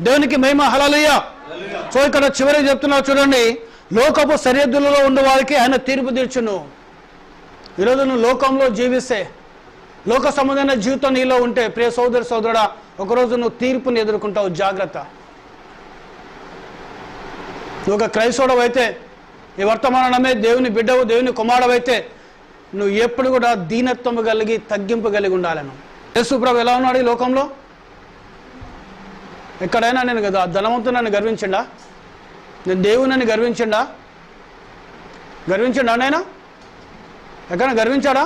దేవునికి మహిమ. హల్లెలూయా. సో ఇక్కడ చివరికి చెప్తున్నారు చూడండి, లోకపు సరిహద్దులలో ఉండే వారికి ఆయన తీర్పు తీర్చును. ఈరోజు నువ్వు లోకంలో జీవిస్తే, లోక సంబంధమైన జీవితం నీలో ఉంటే, ప్రియ సోదరి సోదరుడా, ఒకరోజు నువ్వు తీర్పుని ఎదుర్కొంటావు. జాగ్రత్త. నువ్వు ఒక క్రైస్తవుడవైతే, ఈ వర్తమానమే దేవుని బిడ్డవు, దేవుని కుమారుడవైతే, నువ్వు ఎప్పుడు కూడా దీనత్వం కలిగి, తగ్గింపు కలిగి ఉండాలను. యేసు ప్రభు ఎలా ఉన్నాడు ఈ లోకంలో? ఎక్కడైనా నేను కదా ధనవంతుని గర్వించిండా? నేను దేవుని గర్వించిండా? ఆయన ఎక్కడైనా గర్వించాడా?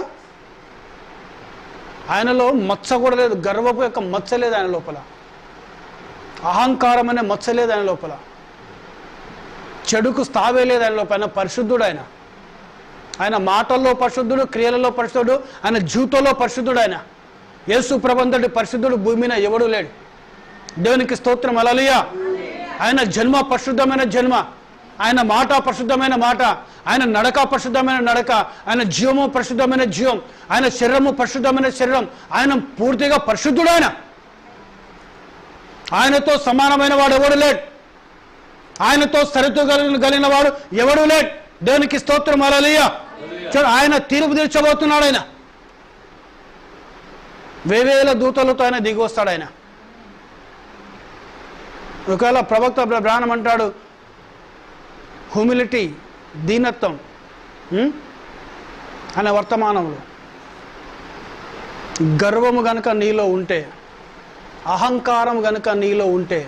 ఆయనలో మచ్చ కూడా లేదు, గర్వపు యొక్క మచ్చ లేదు ఆయన లోపల, అహంకారం అనే మచ్చ లేదు ఆయన లోపల, చెడుకు స్థావే లేదు ఆయన లోపల. ఆయన పరిశుద్ధుడు. ఆయన మాటల్లో పరిశుద్ధుడు, క్రియలలో పరిశుద్ధుడు, ఆయన జీవితంలో పరిశుద్ధుడు. ఆయన యేసు ప్రభువంతటి పరిశుద్ధుడు భూమి మీద ఎవడూ లేడు. దేవునికి స్తోత్రం. హల్లెలూయా. ఆయన జన్మ పరిశుద్ధమైన జన్మ, ఆయన మాట పరిశుద్ధమైన మాట, ఆయన నడక పరిశుద్ధమైన నడక, ఆయన జీవము పరిశుద్ధమైన జీవం, ఆయన శరీరము పరిశుద్ధమైన శరీరం. ఆయన పూర్తిగా పరిశుద్ధుడు. ఆయనతో సమానమైన వాడు ఎవడు లేడు, ఆయనతో సరితు కలిగిన వాడు ఎవడు లేడు. దేవునికి స్తోత్రం. హల్లెలూయా. ఆయన తీర్పు తీర్చబోతున్నాడు. ఆయన వేవేల దూతలతో ఆయన దిగి వస్తాడు. ఆయన ఒకవేళ ప్రవక్త బ్రాహ్మణం అంటాడు, హ్యూమిలిటీ, దీనత్వం అనే వర్తమానంలో గర్వము గనుక నీలో ఉంటే, అహంకారం గనుక నీలో ఉంటే,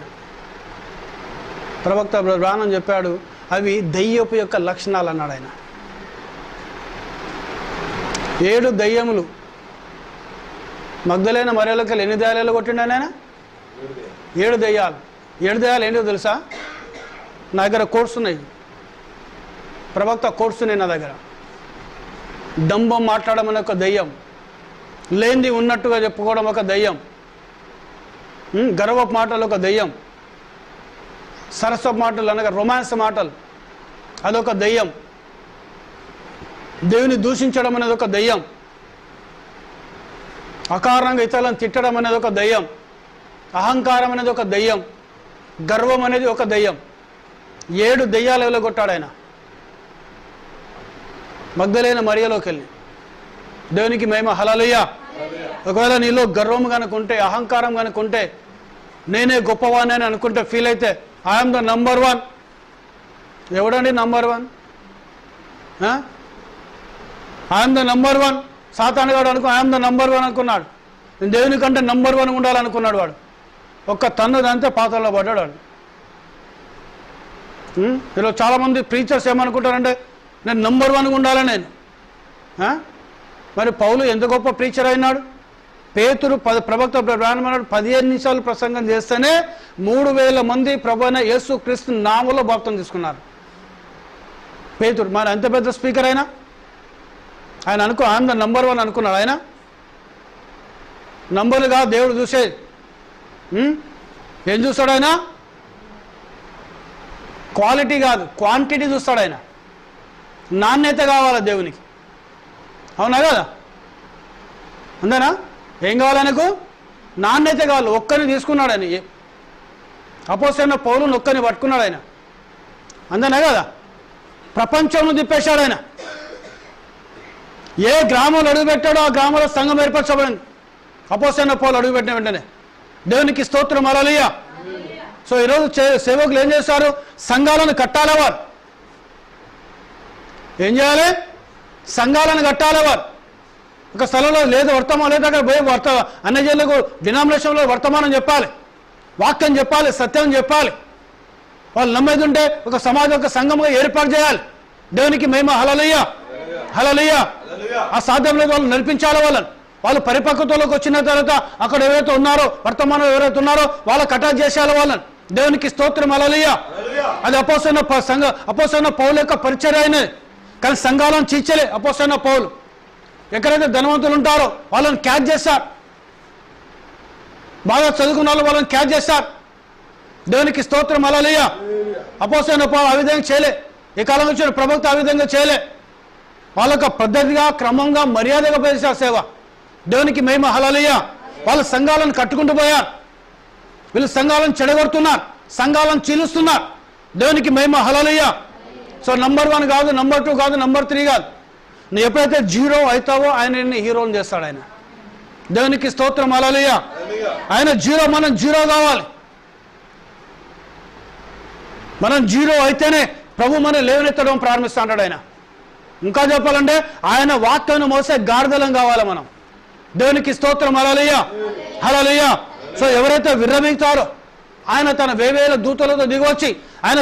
ప్రవక్త బ్రాహ్మణం చెప్పాడు, అవి దయ్యపు యొక్క లక్షణాలు అన్నాడు ఆయన. 7 దయ్యములు మగ్దలేన మరియలోకి ఎన్ని దయ్యాలు కొట్టిండు ఆయన? 7 దయ్యాలు. 7 దయ్యాలు ఏంటో తెలుసా? నా దగ్గర కోర్స్ ఉన్నాయి, ప్రవక్త కోర్సు ఉన్నాయి నా దగ్గర. డంబం మాట్లాడడం అనే ఒక దయ్యం, లేనిది ఉన్నట్టుగా చెప్పుకోవడం ఒక దయ్యం, గర్వపు మాటలు ఒక దయ్యం, సరస్వపు మాటలు అనగా రొమాన్స్ మాటలు అదొక దయ్యం, దేవుని దూషించడం అనేది ఒక దయ్యం, అకారణంగా ఇతరులను తిట్టడం అనేది ఒక దయ్యం, అహంకారం అనేది ఒక దయ్యం, గర్వం అనేది ఒక దయ్యం. 7 దయ్యాలు వెలగొట్టాడు ఆయన మగ్దలేన మరియలోకి వెళ్ళి. దేవునికి మహిమ. హల్లెలూయా. ఒకవేళ నీలో గర్వం కనుకుంటే, అహంకారం కనుకుంటే, నేనే గొప్పవాణి అని అనుకుంటే, ఫీల్ అయితే, ఐఎమ్ ద నంబర్ 1. ఎవడండి నంబర్ 1? I'm the number 1. సాతాను గాడు ఐఎమ్ ద నంబర్ 1 అనుకున్నాడు. నేను దేవుని కంటే నంబర్ 1 ఉండాలనుకున్నాడు వాడు. ఒక్క తన్నుదంతే పాత్రలో పడ్డాడు వాడు. ఈరోజు చాలామంది ప్రీచర్స్ ఏమనుకుంటారంటే, నేను నంబర్ 1 ఉండాలని. నేను మరి పౌలు ఎంత గొప్ప ప్రీచర్ అయినాడు. పేతురు ప్రవక్త బ్రాహ్మణుడు 15 నిమిషాలు ప్రసంగం చేస్తేనే 3000 మంది ప్రభువైన యేసు క్రీస్తు నామములో బాప్తిసం తీసుకున్నారు. పేతురు మరి ఎంత పెద్ద స్పీకర్ అయినా ఆయన ఆయన ద నంబర్ 1 అనుకున్నాడు. ఆయన నంబర్లుగా దేవుడు చూసేది ఏం చూస్తాడు? ఆయన క్వాలిటీ కాదు, క్వాంటిటీ చూస్తాడు. ఆయన నాణ్యత కావాలా దేవునికి. అవునా కదా? అంతేనా? ఏం కావాలి ఆయనకు? నాణ్యత కావాలి. ఒక్కరిని తీసుకున్నాడు ఆయన. అపోస్తలుడైన పౌలుని ఒక్కరిని పట్టుకున్నాడు ఆయన. అంతేనా కదా? ప్రపంచంలో తిప్పేశాడు ఆయన. ఏ గ్రామంలో అడుగుపెట్టాడో ఆ గ్రామంలో సంఘం ఏర్పరచబడింది అపోస్తలుడైన పౌలు అడుగుపెట్టిన వెంటనే. దేవునికి స్తోత్రం. హల్లెలూయా. సో ఈరోజు సేవకులు ఏం చేస్తారు? సంఘాలను కట్టాలి. వారు ఏం చేయాలి? సంఘాలను కట్టాలి. వారు ఒక స్థలంలో లేదు వర్తమానం లేదు, అక్కడ పోయి అన్నజనులకు డినామినేషన్లో వర్తమానం చెప్పాలి, వాక్యం చెప్పాలి, సత్యం చెప్పాలి. వాళ్ళు నమ్మేది ఉంటే ఒక సమాజం, ఒక సంఘంగా ఏర్పాటు చేయాలి. దేవునికి మహిమ. హల్లెలూయా, హల్లెలూయా. ఆ సాధ్యం లేదు, వాళ్ళు నడిపించాలి. వాళ్ళు పరిపక్వతలోకి వచ్చిన తర్వాత అక్కడ ఎవరైతే ఉన్నారో, వర్తమానం ఎవరైతే ఉన్నారో వాళ్ళకి అటాచ్ చేసేయాలి. వాళ్ళని దేవునికి స్తోత్రం. హల్లెలూయా. అది అపోస్తలుడైన పౌలు యొక్క పరిచర్య అయినది. కానీ సంఘాలను చీల్చలే అపోస్తలుడైన పౌలు. ఎక్కడైతే ధనవంతులు ఉంటారో వాళ్ళని క్యాచ్ చేస్తారు, బాగా చదువుకున్న వాళ్ళు వాళ్ళని క్యాచ్ చేస్తారు. దేవునికి స్తోత్రం. హల్లెలూయా. అపోస్తలుడైన పౌలు ఆ విధంగా చేయలే. ఈ కాలం వచ్చిన ప్రవక్త ఆ విధంగా చేయలే. వాళ్ళొక పద్ధతిగా క్రమంగా మర్యాదగా చేశారు సేవ. దేవునికి మహిమ. హల్లెలూయా. వాళ్ళ సంఘాలను కట్టుకుంటూ పోయారు. వీళ్ళు సంఘాలను చెడగొడుతున్నారు, సంఘాలను చీలుస్తున్నారు. దేవునికి మహిమ. హల్లెలూయా. సో నంబర్ 1 కాదు, నంబర్ 2 కాదు, నంబర్ 3 కాదు. నువ్వు ఎప్పుడైతే జీరో అవుతావో ఆయన హీరోని చేస్తాడు. ఆయన దేవునికి స్తోత్రం. హల్లెలూయా. ఆయన జీరో, మనం జీరో కావాలి. మనం జీరో అయితేనే ప్రభు మనం లేవనెత్తడం ప్రారంభిస్తా అంటాడు ఆయన. ఇంకా చెప్పాలంటే ఆయన వాక్యాన్ని మోసే గాడిదలం కావాలి మనం. దేవునికి స్తోత్రం. హల్లెలూయా. హల్లెలూయా. సో ఎవరైతే విర్రవీగుతారో ఆయన తన వేవేల దూతలతో దిగొచ్చి ఆయన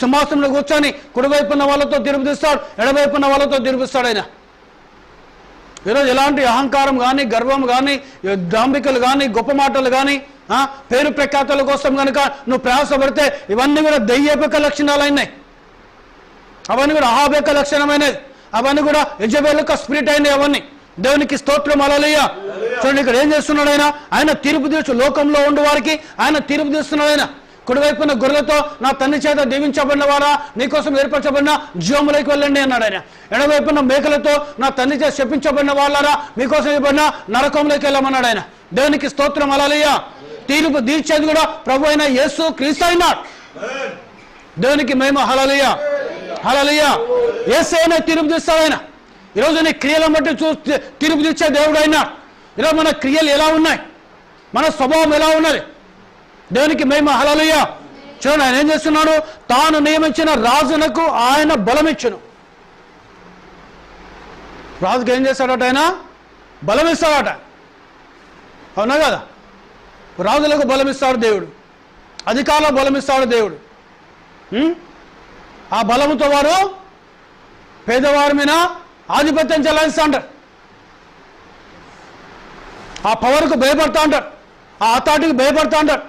సింహాసనంలో కూర్చొని కుడివైపున్న వాళ్ళతో తిరుపుదిస్తాడు, ఎడవైపున్న వాళ్ళతో తిరుపిస్తాడు. ఆయన ఈరోజు ఎలాంటి అహంకారం కానీ, గర్వం కానీ, డాంబికలు కానీ, గొప్ప మాటలు కానీ, పేరు ప్రఖ్యాతల కోసం కనుక నువ్వు ప్రయాసపడితే ఇవన్నీ కూడా దయ్యపేక లక్షణాలు అయినాయి. అవన్నీ కూడా అహాబేక లక్షణమైనది. అవన్నీ కూడా యజబేలు యొక్క స్పిరిట్ అయినాయి అవన్నీ. దేవునికి స్తోత్రం. హల్లెలూయా. చూడండి ఇక్కడ ఏం చేస్తున్నాడు ఆయన. ఆయన తీర్పు తీర్చు లోకంలో ఉండే వారికి ఆయన తీర్పు తీస్తున్నాడు. ఆయన కుడివైపున గొర్రెలతో నా తండ్రి చేత దీవించబడిన వారా నీకోసం ఏర్పరచబడిన జీవములోకి వెళ్ళండి అన్నాడు ఆయన. ఎడవైపున మేకలతో నా తండ్రి చేత శపించబడిన వాళ్ళారా మీకోసం ఇవ్వబడిన నరకంలోకి వెళ్ళమన్నాడు ఆయన. దేవునికి స్తోత్రం. హల్లెలూయా. తీర్పు తీర్చేది కూడా ప్రభు అయిన యేసు క్రీస్తు అయినాడు. దేవునికి మహిమ. హల్లెలూయా. హల్లెలూయా. యేసయ్యనే తీర్పు తీస్తాడు ఆయన. ఈరోజు నీ క్రియలను బట్టి తీర్పు తీర్చే దేవుడు అయినా. ఈరోజు మన క్రియలు ఎలా ఉన్నాయి, మన స్వభావం ఎలా ఉన్నది. దేవునికి మహిమ. హల్లెలూయా. చూడండి ఆయన ఏం చేస్తున్నాడు. తాను నియమించిన రాజునకు ఆయన బలమిచ్చును. రాజుకి ఏం చేస్తాడట ఆయన? బలమిస్తాడట. అవునా కదా? రాజులకు బలమిస్తాడు దేవుడు, అధికారులకు బలమిస్తాడు దేవుడు. ఆ బలముతో వారు పేదవారి మీద ఆధిపత్యం చెలాయిస్తూ ఉంటారు. ఆ పవర్కు భయపడతా ఉంటారు, ఆ అథారిటీకి భయపడతా ఉంటారు,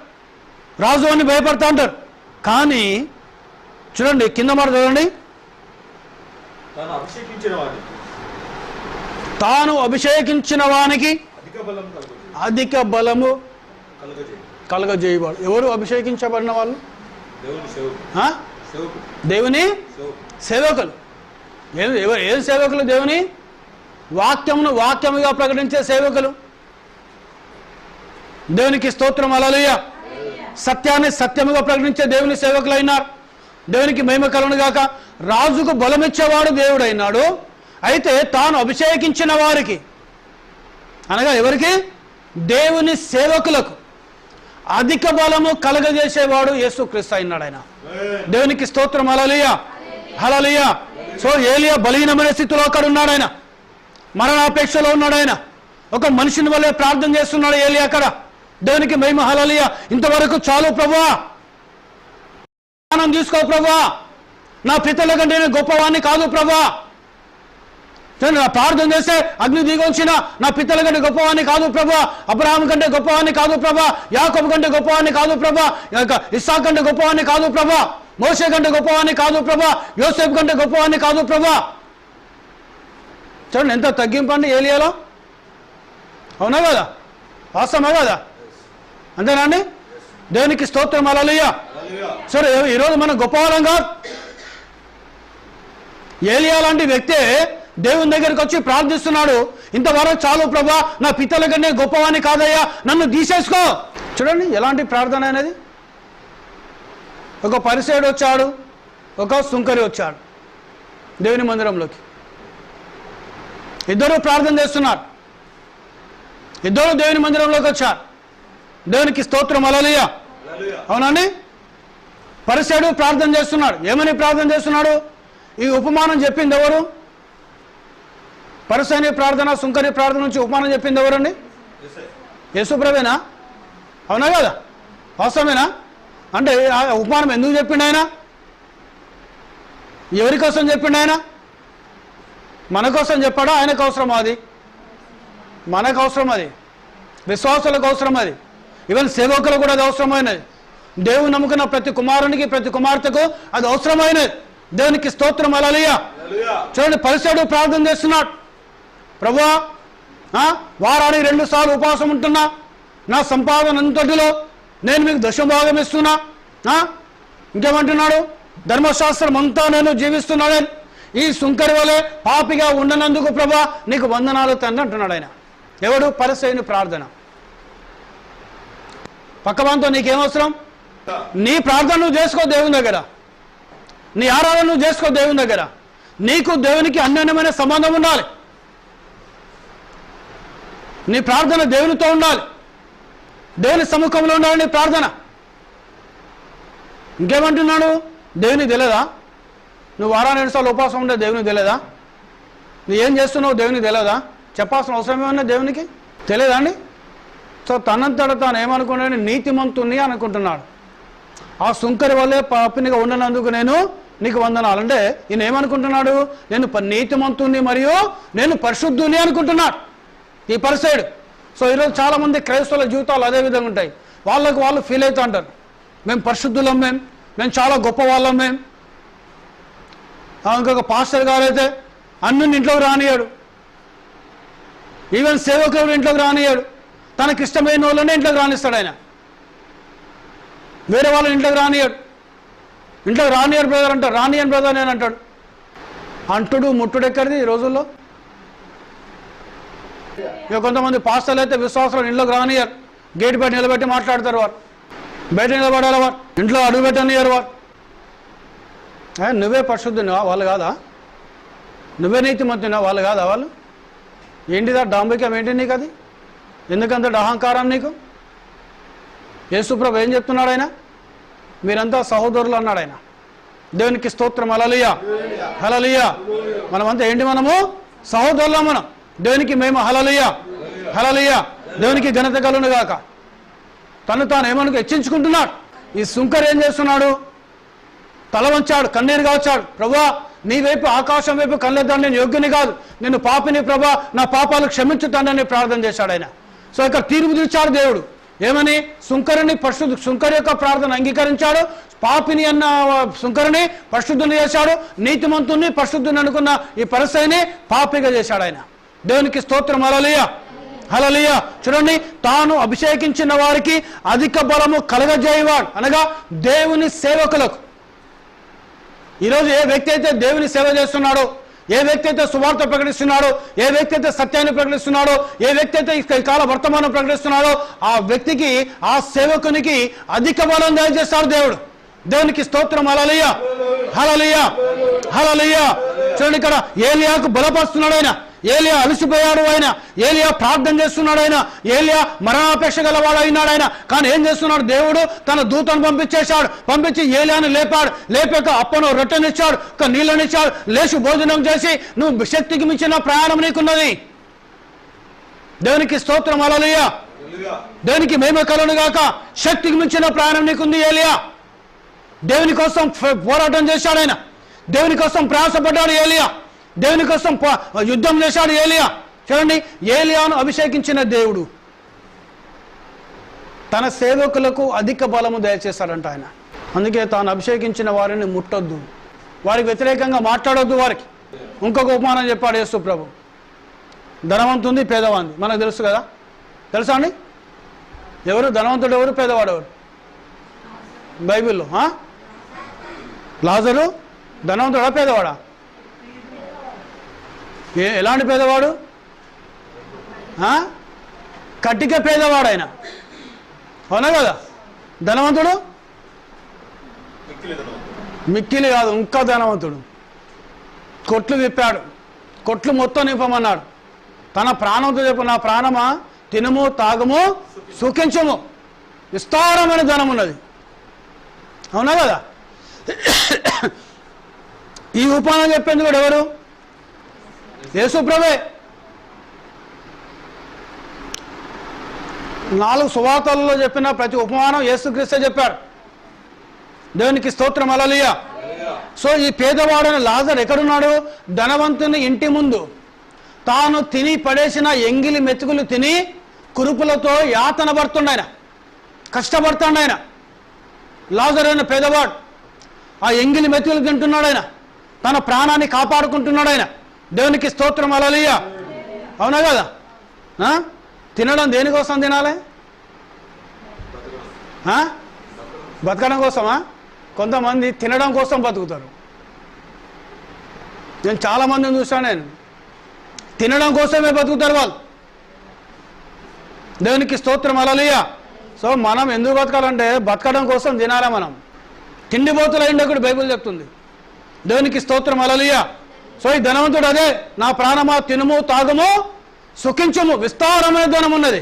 రాజు అని భయపడతా ఉంటారు. కానీ చూడండి కింద మాట చూడండి. తాను అభిషేకించిన వానికి అధిక బలము కలగజేయవాడు. ఎవరు అభిషేకించబడిన వాళ్ళు? దేవుని సేవకులు. ఏం సేవకులు? దేవుని వాక్యమును వాక్యముగా ప్రకటించే సేవకులు. దేవునికి స్తోత్రం. హల్లెలూయా. సత్యాన్ని సత్యముగా ప్రకటించే దేవుని సేవకులు అయినారు. దేవునికి మహిమ కలుగును గాక. రాజుకు బలమిచ్చేవాడు దేవుడు అయినాడు. అయితే తాను అభిషేకించిన వారికి అనగా ఎవరికి? దేవుని సేవకులకు అధిక బలము కలగజేసేవాడు యేసుక్రీస్తు అయినాడు ఆయన. దేవునికి స్తోత్రం. హల్లెలూయా. హల్లెలూయా. సో ఏలియా బలహీనమైన స్థితిలో అక్కడ ఉన్నాడు. ఆయన మరణాపేక్షలో ఉన్నాడు. ఆయన ఒక మనిషిని వల్లే ప్రార్థన చేస్తున్నాడు ఏలియా అక్కడ. దేవునికి మహిమ. హల్లెలూయా. ఇంతవరకు చాలు ప్రభువా, జ్ఞానం తీసుకో ప్రభువా, నా పితరుల కంటే నేను గొప్పవాణ్ణి కాదు ప్రభువా. నా ప్రార్థన చేస్తే అగ్ని దిగొచ్చిన నా పితరుల కంటే గొప్పవాణ్ణి కాదు ప్రభువా, అబ్రహాం కంటే గొప్పవాణ్ణి కాదు ప్రభువా, యాకోబు కంటే గొప్పవాణ్ణి కాదు ప్రభువా, ఇస్సాకు కంటే గొప్పవాణ్ణి కాదు ప్రభువా, మోషే కంటే గొప్పవాణ్ణి కాదు ప్రభువా, యోసేపు కంటే గొప్పవాణ్ణి కాదు ప్రభువా. చూడండి ఎంత తగ్గింపు అండి ఏలియాలో. అవునా కదా? వాస్తవమా కదా? అంతేనా అండి? దేవునికి స్తోత్రం. హల్లెలూయా. సరే ఈరోజు మనం గొప్పవాళ్ళం కాదు. ఏలియా లాంటి వ్యక్తే దేవుని దగ్గరికి వచ్చి ప్రార్థిస్తున్నాడు. ఇంతవరకు చాలు ప్రభా, నా పితల కంటే గొప్పవాణ్ణి కాదయ్యా, నన్ను తీసేసుకో. చూడండి ఎలాంటి ప్రార్థన అనేది. ఒక పరిసేయుడు వచ్చాడు, ఒక సుంకరి వచ్చాడు దేవుని మందిరంలోకి. ఇద్దరు ప్రార్థన చేస్తున్నారు. ఇద్దరు దేవుని మందిరంలోకి వచ్చారు. దేవునికి స్తోత్రం. హల్లెలూయా. అవునండి. పరిసేయుడు ప్రార్థన చేస్తున్నాడు. ఏమని ప్రార్థన చేస్తున్నాడు? ఈ ఉపమానం చెప్పింది ఎవరు? పరిసయ్య ప్రార్థన, సుంకరి ప్రార్థన నుంచి ఉపమానం చెప్పింది ఎవరండి? యేసుప్రభేనా? అవునా కదా? వాస్తవమేనా? అంటే ఆ ఉపమానం ఎందుకు చెప్పిండు ఆయన? ఎవరి కోసం చెప్పిండు ఆయన? మన కోసం చెప్పాడా? ఆయనకు అవసరం అది, మనకు అవసరం అది, విశ్వాసులకు అవసరం అది, ఈవెన్ సేవకులకు కూడా అది అవసరమైనది. దేవుని నమ్ముకున్న ప్రతి కుమారునికి ప్రతి కుమార్తెకు అది అవసరమైనది. దేవునికి స్తోత్రం. హల్లెలూయా. చూడండి, పరిసయుడు ప్రార్థన చేస్తున్నాడు, ప్రభువా వారానికి 2 సార్లు ఉపవాసం ఉంటున్నా, నా సంపాదన అంతటిలో నేను మీకు దశభాగం ఇస్తున్నా. ఇంకేమంటున్నాడు, ధర్మశాస్త్రం అంతా నేను జీవిస్తున్నానని, ఈ సుంకరి వలె పాపిగా ఉండనందుకు ప్రభువా నీకు వందనాలు తండ్రి అంటున్నాడు ఆయన. ఎవడు? పరిసయుని ప్రార్థన. పక్కవాంతో నీకేమవసరం? నీ ప్రార్థన నువ్వు చేసుకో దేవుని దగ్గర, నీ ఆరాధన నువ్వు చేసుకో దేవుని దగ్గర. నీకు దేవునికి అన్యోన్యమైన సంబంధం ఉండాలి. నీ ప్రార్థన దేవునితో ఉండాలి, దేవుని సముఖంలో ఉండాలి నీ ప్రార్థన. ఇంకేమంటున్నాడు? దేవునికి తెలియదా? నువ్వు వారానికి 2 సార్లు ఉపవాసం ఉంటే దేవునికి తెలియదా? నువ్వు ఏం చేస్తున్నావు దేవునికి తెలియదా? చెప్పాల్సిన అవసరం ఏమన్నా దేవునికి తెలియదా అండి? సో తనంతట తాను ఏమనుకున్నాడు? నీతిమంతుని అనుకుంటున్నాడు. ఆ సుంకరి వల్లే పాపినిగా ఉండనందుకు నేను నీకు వందనాలు అంటే ఈయన ఏమనుకుంటున్నాడు? నేను నీతిమంతుని మరియు నేను పరిశుద్ధుని అనుకుంటున్నాడు ఈ పరిసయుడు. సో ఈరోజు చాలామంది క్రైస్తవుల జీవితాలు అదే విధంగా ఉంటాయి. వాళ్ళకు వాళ్ళు ఫీల్ అవుతూ అంటారు, మేము పరిశుద్ధులం, మేము చాలా గొప్ప వాళ్ళం. ఇంకొక పాస్టర్ గారు అయితే అన్ని ఇంట్లోకి రానియాడు, ఈవెన్ సేవకులు ఇంట్లోకి రానియాడు, తనకి ఇష్టమైన వాళ్ళనే ఇంట్లోకి రానిస్తాడు ఆయన, వేరే వాళ్ళని ఇంట్లోకి రానియాడు. ఇంట్లోకి రానియర్ బ్రదర్ అంటాడు, రానియన్ బ్రదర్ నేను అంటాడు. అంటుడు ముట్టుడు ఎక్కడిది ఈ రోజుల్లో? ఇక కొంతమంది పాస్టర్లు అయితే విశ్వాసాలు ఇంట్లోకి రానియర్, గేట్ బయట నిలబెట్టి మాట్లాడతారు. వారు బయట నిలబడాలి, వారు ఇంట్లో అడుగు పెట్టనియరు. వారు నువ్వే పరిశుద్ధునివా? వాళ్ళు కాదా? నువ్వే నీతిమంతునివా? వాళ్ళు కాదా? వాళ్ళు ఏంటిదా డాంబికం? ఏంటి నీకు అది? ఎందుకంత అహంకారం నీకు? యేసుప్రభు ఏం చెప్తున్నాడు ఆయన? మీరంతా సహోదరులు అన్నాడు ఆయన. దేవునికి స్తోత్రం. హల్లెలూయా, హల్లెలూయా. మనమంతా ఏంటి? మనము సహోదరులం. మనం దేవునికి మేము హల్లెలూయా, హల్లెలూయా. దేవునికి ఘనత కలుగును గాక. తను తాను ఏమనుకు హెచ్చించుకుంటున్నాడు. ఈ సుంకర్ ఏం చేస్తున్నాడు? తల వంచాడు, కన్నీరుగా వచ్చాడు, ప్రభువా నీ వైపు ఆకాశం వైపు కళ్ళెద్దాను, నేను యోగ్యుని కాదు, నేను పాపిని, ప్రభా నా పాపాలు క్షమించుతానని ప్రార్థన చేశాడు ఆయన. సో ఇక్కడ తీర్పు తీర్చాడు దేవుడు. ఏమని? సుంకరిని సుంకరి యొక్క ప్రార్థన అంగీకరించాడు. పాపిని అన్న సుంకరిని పరిశుద్ధుని చేశాడు. నీతిమంతుని పరిశుద్ధుని అనుకున్న ఈ పరిసయుని పాపిగా చేశాడు ఆయన. దేవునికి స్తోత్రం. హల్లెలూయా, హల్లెలూయా. చూడండి, తాను అభిషేకించిన వారికి అధిక బలము కలగజేయవాడు, అనగా దేవుని సేవకులకు. ఈరోజు ఏ వ్యక్తి అయితే దేవుని సేవ చేస్తున్నాడో, ఏ వ్యక్తి అయితే సువార్త ప్రకటిస్తున్నాడో, ఏ వ్యక్తి అయితే సత్యాన్ని ప్రకటిస్తున్నాడో, ఏ వ్యక్తి అయితే ఈ కాల వర్తమానం ప్రకటిస్తున్నాడో, ఆ వ్యక్తికి, ఆ సేవకునికి అధిక బలం దయచేస్తాడు దేవుడు. దేవునికి స్తోత్రం. హల్లెలూయా, హల్లెలూయా, హల్లెలూయా. చూడండి, ఇక్కడ ఏలియాకు బలపరుస్తున్నాడు ఆయన. ఏలియా అలసిపోయాడు ఆయన, ఏలియా ప్రార్థన చేస్తున్నాడు ఆయన, ఏలియా మరణాపేక్ష గలవాడు అయినాడు ఆయన. కానీ ఏం చేస్తున్నాడు? దేవుడు తన దూతను పంపించేశాడు. పంపించి ఏలియాను లేపాడు. లేపాక అప్పను రొట్టెనిచ్చాడు, ఒక నీళ్ళనిచ్చాడు. లేచి భోజనం చేసి, నువ్వు శక్తికి మించిన ప్రయాణం నీకున్నది. దేవునికి స్తోత్రం. హల్లెలూయా, దేవునికి మహిమ కలుగును గాక. శక్తికి మించిన ప్రయాణం నీకుంది ఏలియా. దేవుని కోసం పోరాటం చేశాడు ఆయన, దేవుని కోసం ప్రయాసపడ్డాడు ఏలియా, దేవుని కోసం యుద్ధం చేశాడు ఏలియా. చూడండి, ఏలియాను అభిషేకించిన దేవుడు తన సేవకులకు అధిక బలము దయచేశాడంట ఆయన. అందుకే తాను అభిషేకించిన వారిని ముట్టొద్దు, వారికి వ్యతిరేకంగా మాట్లాడొద్దు. వారికి ఇంకొక ఉపమానం చెప్పాడు యేసు ప్రభు. ధనవంతుంది, పేదవాంది మనకు తెలుసు కదా. తెలుసా అండి? ఎవరు ధనవంతుడు, ఎవరు పేదవాడు? ఎవరు బైబిల్లో? లాజరు ధనవంతుడా పేదవాడా? ఎలాంటి పేదవాడు? కట్టిక పేదవాడు ఆయన, అవునా కదా? ధనవంతుడు మిక్కిలి కాదు, ఇంకా ధనవంతుడు. కొట్లు విప్పాడు, కొట్లు మొత్తం నింపమన్నాడు. తన ప్రాణంతో చెప్పు, నా ప్రాణమా తినము తాగము సుఖించము, విస్తారమైన ధనం ఉన్నది, అవునా కదా? ఈ ఉపమానం చెప్పింది కూడా ఎవరు? యేసు ప్రభువే. 4 సువార్తలలో చెప్పిన ప్రతి ఉపమానం యేసుక్రీస్తే చెప్పాడు. దేవునికి స్తోత్రం. హల్లెలూయా. సో ఈ పేదవాడైన లాజరు ఎక్కడున్నాడు? ధనవంతుని ఇంటి ముందు. తాను తిని పడేసిన ఎంగిలి మెతుకులు తిని కురుపులతో యాతన పడుతుండ ఆయన, కష్టపడుతుండ ఆయన. లాజరు అయిన పేదవాడు ఆ ఎంగిలి మెతుకులు తింటున్నాడు. ఆయన తన ప్రాణాన్ని కాపాడుకుంటున్నాడు. ఆయన దేవునికి స్తోత్రం. హల్లెలూయా. అవునా కదా? తినడం దేనికోసం తినాలి? బతకడం కోసమా? కొంతమంది తినడం కోసం బతుకుతారు. నేను చాలామందిని చూశాను. నేను తినడం కోసమే బతుకుతారు వాళ్ళు. దేవునికి స్తోత్రం. హల్లెలూయా. సో మనం ఎందుకు బతకాలంటే బతకడం కోసం తినాలి. మనం తిండిపోతులు అయిండకుడు బైబిల్ చెప్తుంది. దేవునికి స్తోత్రం. హల్లెలూయా. సో ఈ ధనవంతుడు అదే, నా ప్రాణమా తినుము తాగుము సుఖించుము, విస్తారమైన ధనం ఉన్నది.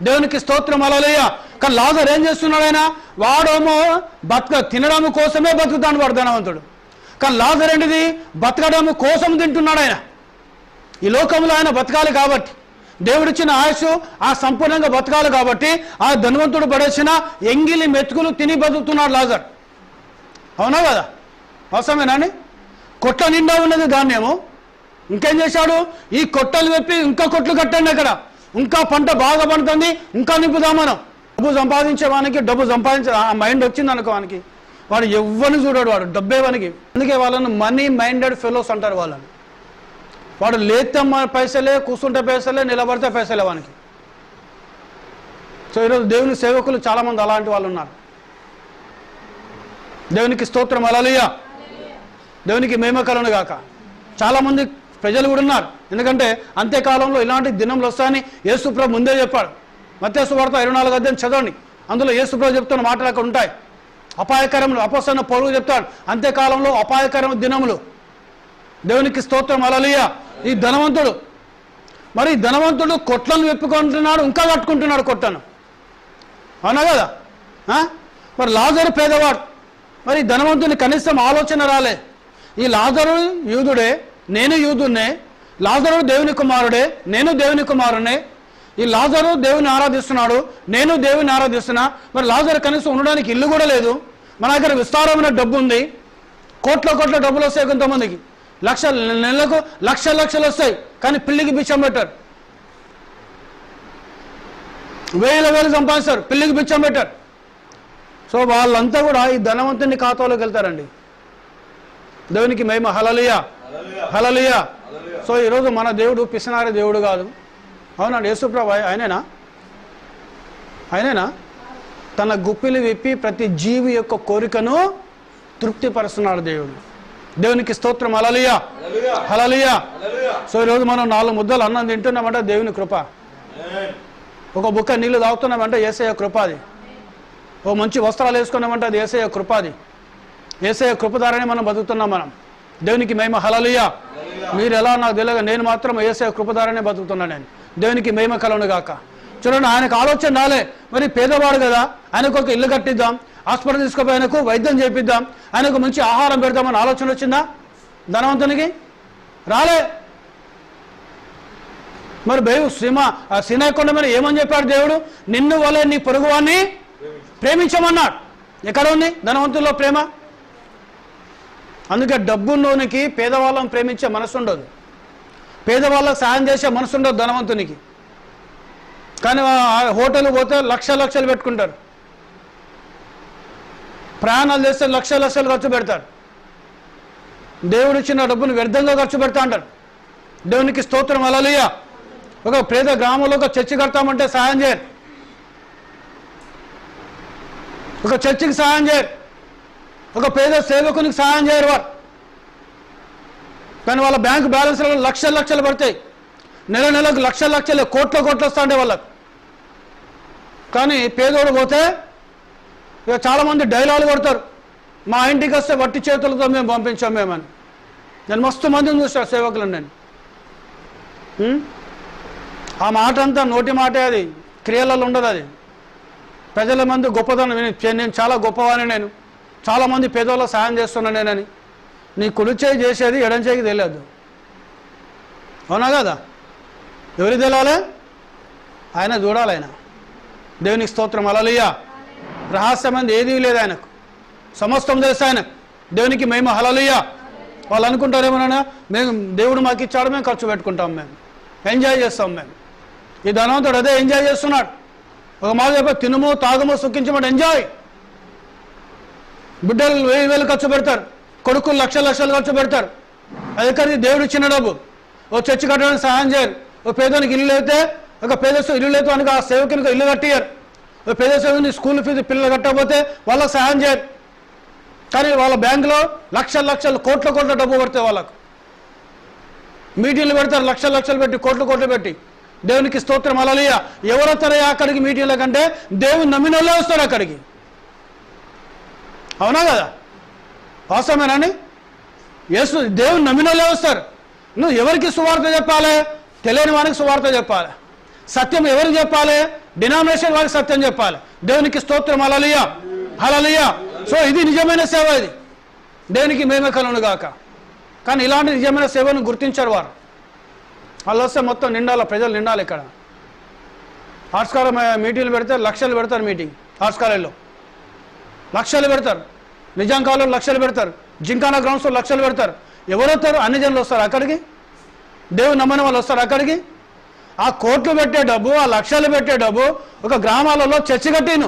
దేవునికి స్తోత్రం. హల్లెలూయా. కానీ లాజరు ఏం చేస్తున్నాడు? ఆయన వాడేమో తినడం కోసమే బతుకుతాడు వాడు ధనవంతుడు. కానీ లాజరు ఏంటిది? బతకడం కోసం తింటున్నాడు. ఆయన ఈ లోకంలో ఆయన బతకాలి కాబట్టి, దేవుడిచ్చిన ఆయుష్ ఆ సంపూర్ణంగా బతకాలి కాబట్టి ఆ ధనవంతుడు పడేసిన ఎంగిలి మెతుకులు తిని బతుకుతున్నాడు లాజరు. అవునా కదా? అవసరమేనాని? కొట్ల నిండా ఉన్నది ధాన్యము. ఇంకేం చేశాడు? ఈ కొట్టలు వెప్పి ఇంకా కొట్లు కట్టండి, అక్కడ ఇంకా పంట బాగా పండుతుంది, ఇంకా నింపుదాం మనం. డబ్బు సంపాదించే వానికి డబ్బు సంపాదించే ఆ మైండ్ వచ్చింది అనుకో, వానికి వాడు ఎవ్వరిని చూడాడు, వాడు డబ్బే వానికి. అందుకే వాళ్ళను మనీ మైండెడ్ ఫెలోస్ అంటారు వాళ్ళని. వాడు లేతే పైసలే, కూర్చుంటే పైసలే, నిలబడితే పైసలే వానికి. సో ఈరోజు దేవుని సేవకులు చాలామంది అలాంటి వాళ్ళు ఉన్నారు. దేవునికి స్తోత్రం. హల్లెలూయా. దేవునికి మహిమ కలుగును గాక. చాలామంది ప్రజలు కూడా ఉన్నారు. ఎందుకంటే అంత్యకాలంలో ఇలాంటి దినములు వస్తాయని యేసుప్రభు ముందే చెప్పాడు. మత్తయి సువార్త 24వ అధ్యాయం చదవండి. అందులో యేసుప్రభు చెప్తున్న మాటలు అక్కడ ఉంటాయి. అపాయకరములు అపొస్తలుడైన పౌలు చెప్తాడు, అంత్యకాలంలో అపాయకరమైన దినములు. దేవునికి స్తోత్రం. హల్లెలూయా. ఈ ధనవంతుడు, మరి ధనవంతుడు కొట్లను వెప్పుకుంటున్నాడు, ఇంకా కట్టుకుంటున్నాడు కొట్టను. అవునా కదా? మరి లాజరు పేదవాడు. మరి ధనవంతుని కనీసం ఆలోచన రాలే. ఈ లాజరు యూదుడే, నేను యూదున్నే. లాజరు దేవుని కుమారుడే, నేను దేవుని కుమారునే. ఈ లాజరు దేవుని ఆరాధిస్తున్నాడు, నేను దేవుని ఆరాధిస్తున్నా. మరి లాజరు కనీసం ఉండడానికి ఇల్లు కూడా లేదు. మన దగ్గర విస్తారమైన డబ్బు ఉంది, కోట్ల డబ్బులు వస్తాయి. కొంతమందికి నెలకు లక్షలు వస్తాయి, కానీ పిల్లికి బిచ్చం పెట్టారు. వేలు సంపాదిస్తారు, పిల్లికి బిచ్చం పెట్టారు. సో వాళ్ళంతా కూడా ఈ ధనవంతుని ఖాతాలోకి వెళ్తారండి. దేవునికి మహిమ. హల్లెలూయా. హల్లెలూయా. సో ఈరోజు మన దేవుడు పిసినారి దేవుడు కాదు. అవునండి, యేసుప్రభు ఆయనేనా తన గుప్పిలు విప్పి ప్రతి జీవి యొక్క కోరికను తృప్తిపరుస్తున్నాడు దేవుడు. దేవునికి స్తోత్రం. హల్లెలూయా. హల్లెలూయా. సో ఈరోజు మనం 4 ముద్దలు అన్నం తింటున్నామంటే దేవుని కృప. ఒక బుక్క నీళ్లు తాగుతున్నామంటే యేసయ్య కృప అది. ఓ మంచి వస్త్రాలు వేసుకున్నామంటే అది యేసయ్య కృప అది. యేసయ్య కృప ద్వారానే మనం బతుకుతున్నాం మనం. దేవునికి మహిమ. హల్లెలూయా. మీరు ఎలా నాకు తెలియదు, నేను మాత్రం యేసయ్య కృప ద్వారానే బతుకుతున్నాను నేను. దేవునికి మహిమ కలుగును గాక. చూడండి, ఆయనకు ఆలోచన రాలే. మరి పేదవాడు కదా, ఆయనకు ఒక ఇల్లు కట్టిద్దాం, హాస్పిటల్ తీసుకుపోయి ఆయనకు వైద్యం చేపిద్దాం, ఆయనకు మంచి ఆహారం పెడదామని ఆలోచన వచ్చిందా ధనవంతునికి? రాలే. మరి సీనాయి కొండ మీద ఏమని చెప్పాడు దేవుడు? నిన్ను వలె నీ పొరుగువాన్ని ప్రేమించమన్నాడు. ఎక్కడ ఉంది ధనవంతుల్లో ప్రేమ? అందుకే డబ్బులోనికి పేదవాళ్ళని ప్రేమించే మనసు ఉండదు, పేదవాళ్ళకు సాయం చేసే మనసు ఉండదు ధనవంతునికి. కానీ హోటల్ పోతే లక్షలు పెట్టుకుంటారు, ప్రయాణాలు చేస్తే లక్షలు ఖర్చు పెడతారు. దేవుడు ఇచ్చిన డబ్బును వ్యర్థంగా ఖర్చు పెడతా అంటారు. దేవునికి స్తోత్రం. హల్లెలూయా. ఒక పేద గ్రామంలో ఒక చర్చి కడతామంటే సహాయం చేయరు, ఒక చర్చికి సహాయం చేయరు, ఒక పేద సేవకునికి సహాయం చేయరు వారు. కానీ వాళ్ళ బ్యాంకు బ్యాలెన్స్లలో లక్షలు పడతాయి, నెలకు లక్షలు కోట్లు వస్తాండే వాళ్ళకు. కానీ పేదోడు పోతే ఇక చాలామంది డైలాగులు కొడతారు, మా ఇంటికి వస్తే వట్టి చేతులతో మేము పంపించాం మేమని. నేను మస్తు మందిని చూస్తాను సేవకులను నేను. ఆ మాట అంతా నోటి మాటే, అది క్రియలలో ఉండదు. అది ప్రజల మంది గొప్పదనం. నేను చాలా గొప్పవాని, నేను చాలామంది పేదోళ్ళకు సాయం చేస్తున్నాను నేనని. నీ కుడి చేయి చేసేది ఎడం చేయికి తెలియదు. అవునా కదా? ఎవరికి తెలియాలి? ఆయన చూడాలి. ఆయన దేవునికి స్తోత్రం. హల్లెలూయా. రహస్యమైనది ఏదీ లేదు ఆయనకు, సమస్తం తెలుసు ఆయన. దేవునికి మహిమ. హల్లెలూయా. వాళ్ళు అనుకుంటారేమోనా, మేము దేవుడు మాకు ఇచ్చాడు, మేము ఖర్చు పెట్టుకుంటాం, మేము ఎంజాయ్ చేస్తాం. మేము ఈ ధనవంతుడు అదే ఎంజాయ్ చేస్తున్నాడు. ఒక మాట చెప్పి తినుము తాగుము సుఖించమని ఎంజాయ్. బిడ్డలు 1000 ఖర్చు పెడతారు, కొడుకులు లక్షలు ఖర్చు పెడతారు. అది ఎక్కడిది? దేవుడు ఇచ్చిన డబ్బు. ఓ చర్చి కట్టడానికి సహాయం చేయరు. ఓ పేదోనికి ఇల్లు లేతే, ఒక పేదస్తు ఇల్లు లేదు అని ఆ సేవకునికి ఇల్లు కట్టియారు. ఓ పేద సేవకుని స్కూల్ ఫీజు పిల్లలు కట్టకపోతే వాళ్ళకి సహాయం చేయరు. కానీ వాళ్ళ బ్యాంకులో లక్షలు కోట్ల డబ్బు పడతాయి. వాళ్ళకు మీటింగ్లు పెడతారు, లక్షలు పెట్టి, కోట్లు పెట్టి. దేవునికి స్తోత్రం, హల్లెలూయా. ఎవరు వస్తారయ్యా అక్కడికి మీటింగ్ల కంటే? దేవుని నమ్మిన వాళ్ళే వస్తారు అక్కడికి. అవునా కదా? వాస్తవమేనండి? యేసు దేవుని నమ్మిన వాళ్ళే వస్తారు. నువ్వు ఎవరికి సువార్త చెప్పాలి? తెలియని వానికి సువార్త చెప్పాలి. సత్యం ఎవరికి చెప్పాలి? డినామినేషన్ వారికి సత్యం చెప్పాలి. దేవునికి స్తోత్రం, హల్లెలూయా, హల్లెలూయా. సో ఇది నిజమైన సేవ. ఇది దేవునికి మేమే కలుగును గాక. కానీ ఇలాంటి నిజమైన సేవను గుర్తించారు వారు. వాళ్ళు వస్తే మొత్తం నిండాలి, ప్రజలు నిండాలి. ఇక్కడ ఆర్ట్స్ కాలేజ్ మీటింగ్లు పెడితే లక్షలు పెడతారు. మీటింగ్ ఆర్ట్స్ కాలేజ్లో లక్షలు పెడతారు. నిజాం కాలేజ్లో లక్షలు పెడతారు. జింకానా గ్రౌండ్స్లో లక్షలు పెడతారు. ఎవరు వస్తారు? అన్ని జనులు వస్తారు అక్కడికి. దేవుని నమ్మని వాళ్ళు వస్తారు అక్కడికి. ఆ కోట్లు పెట్టే డబ్బు, ఆ లక్షలు పెట్టే డబ్బు ఒక గ్రామాలలో చర్చి కట్టిను.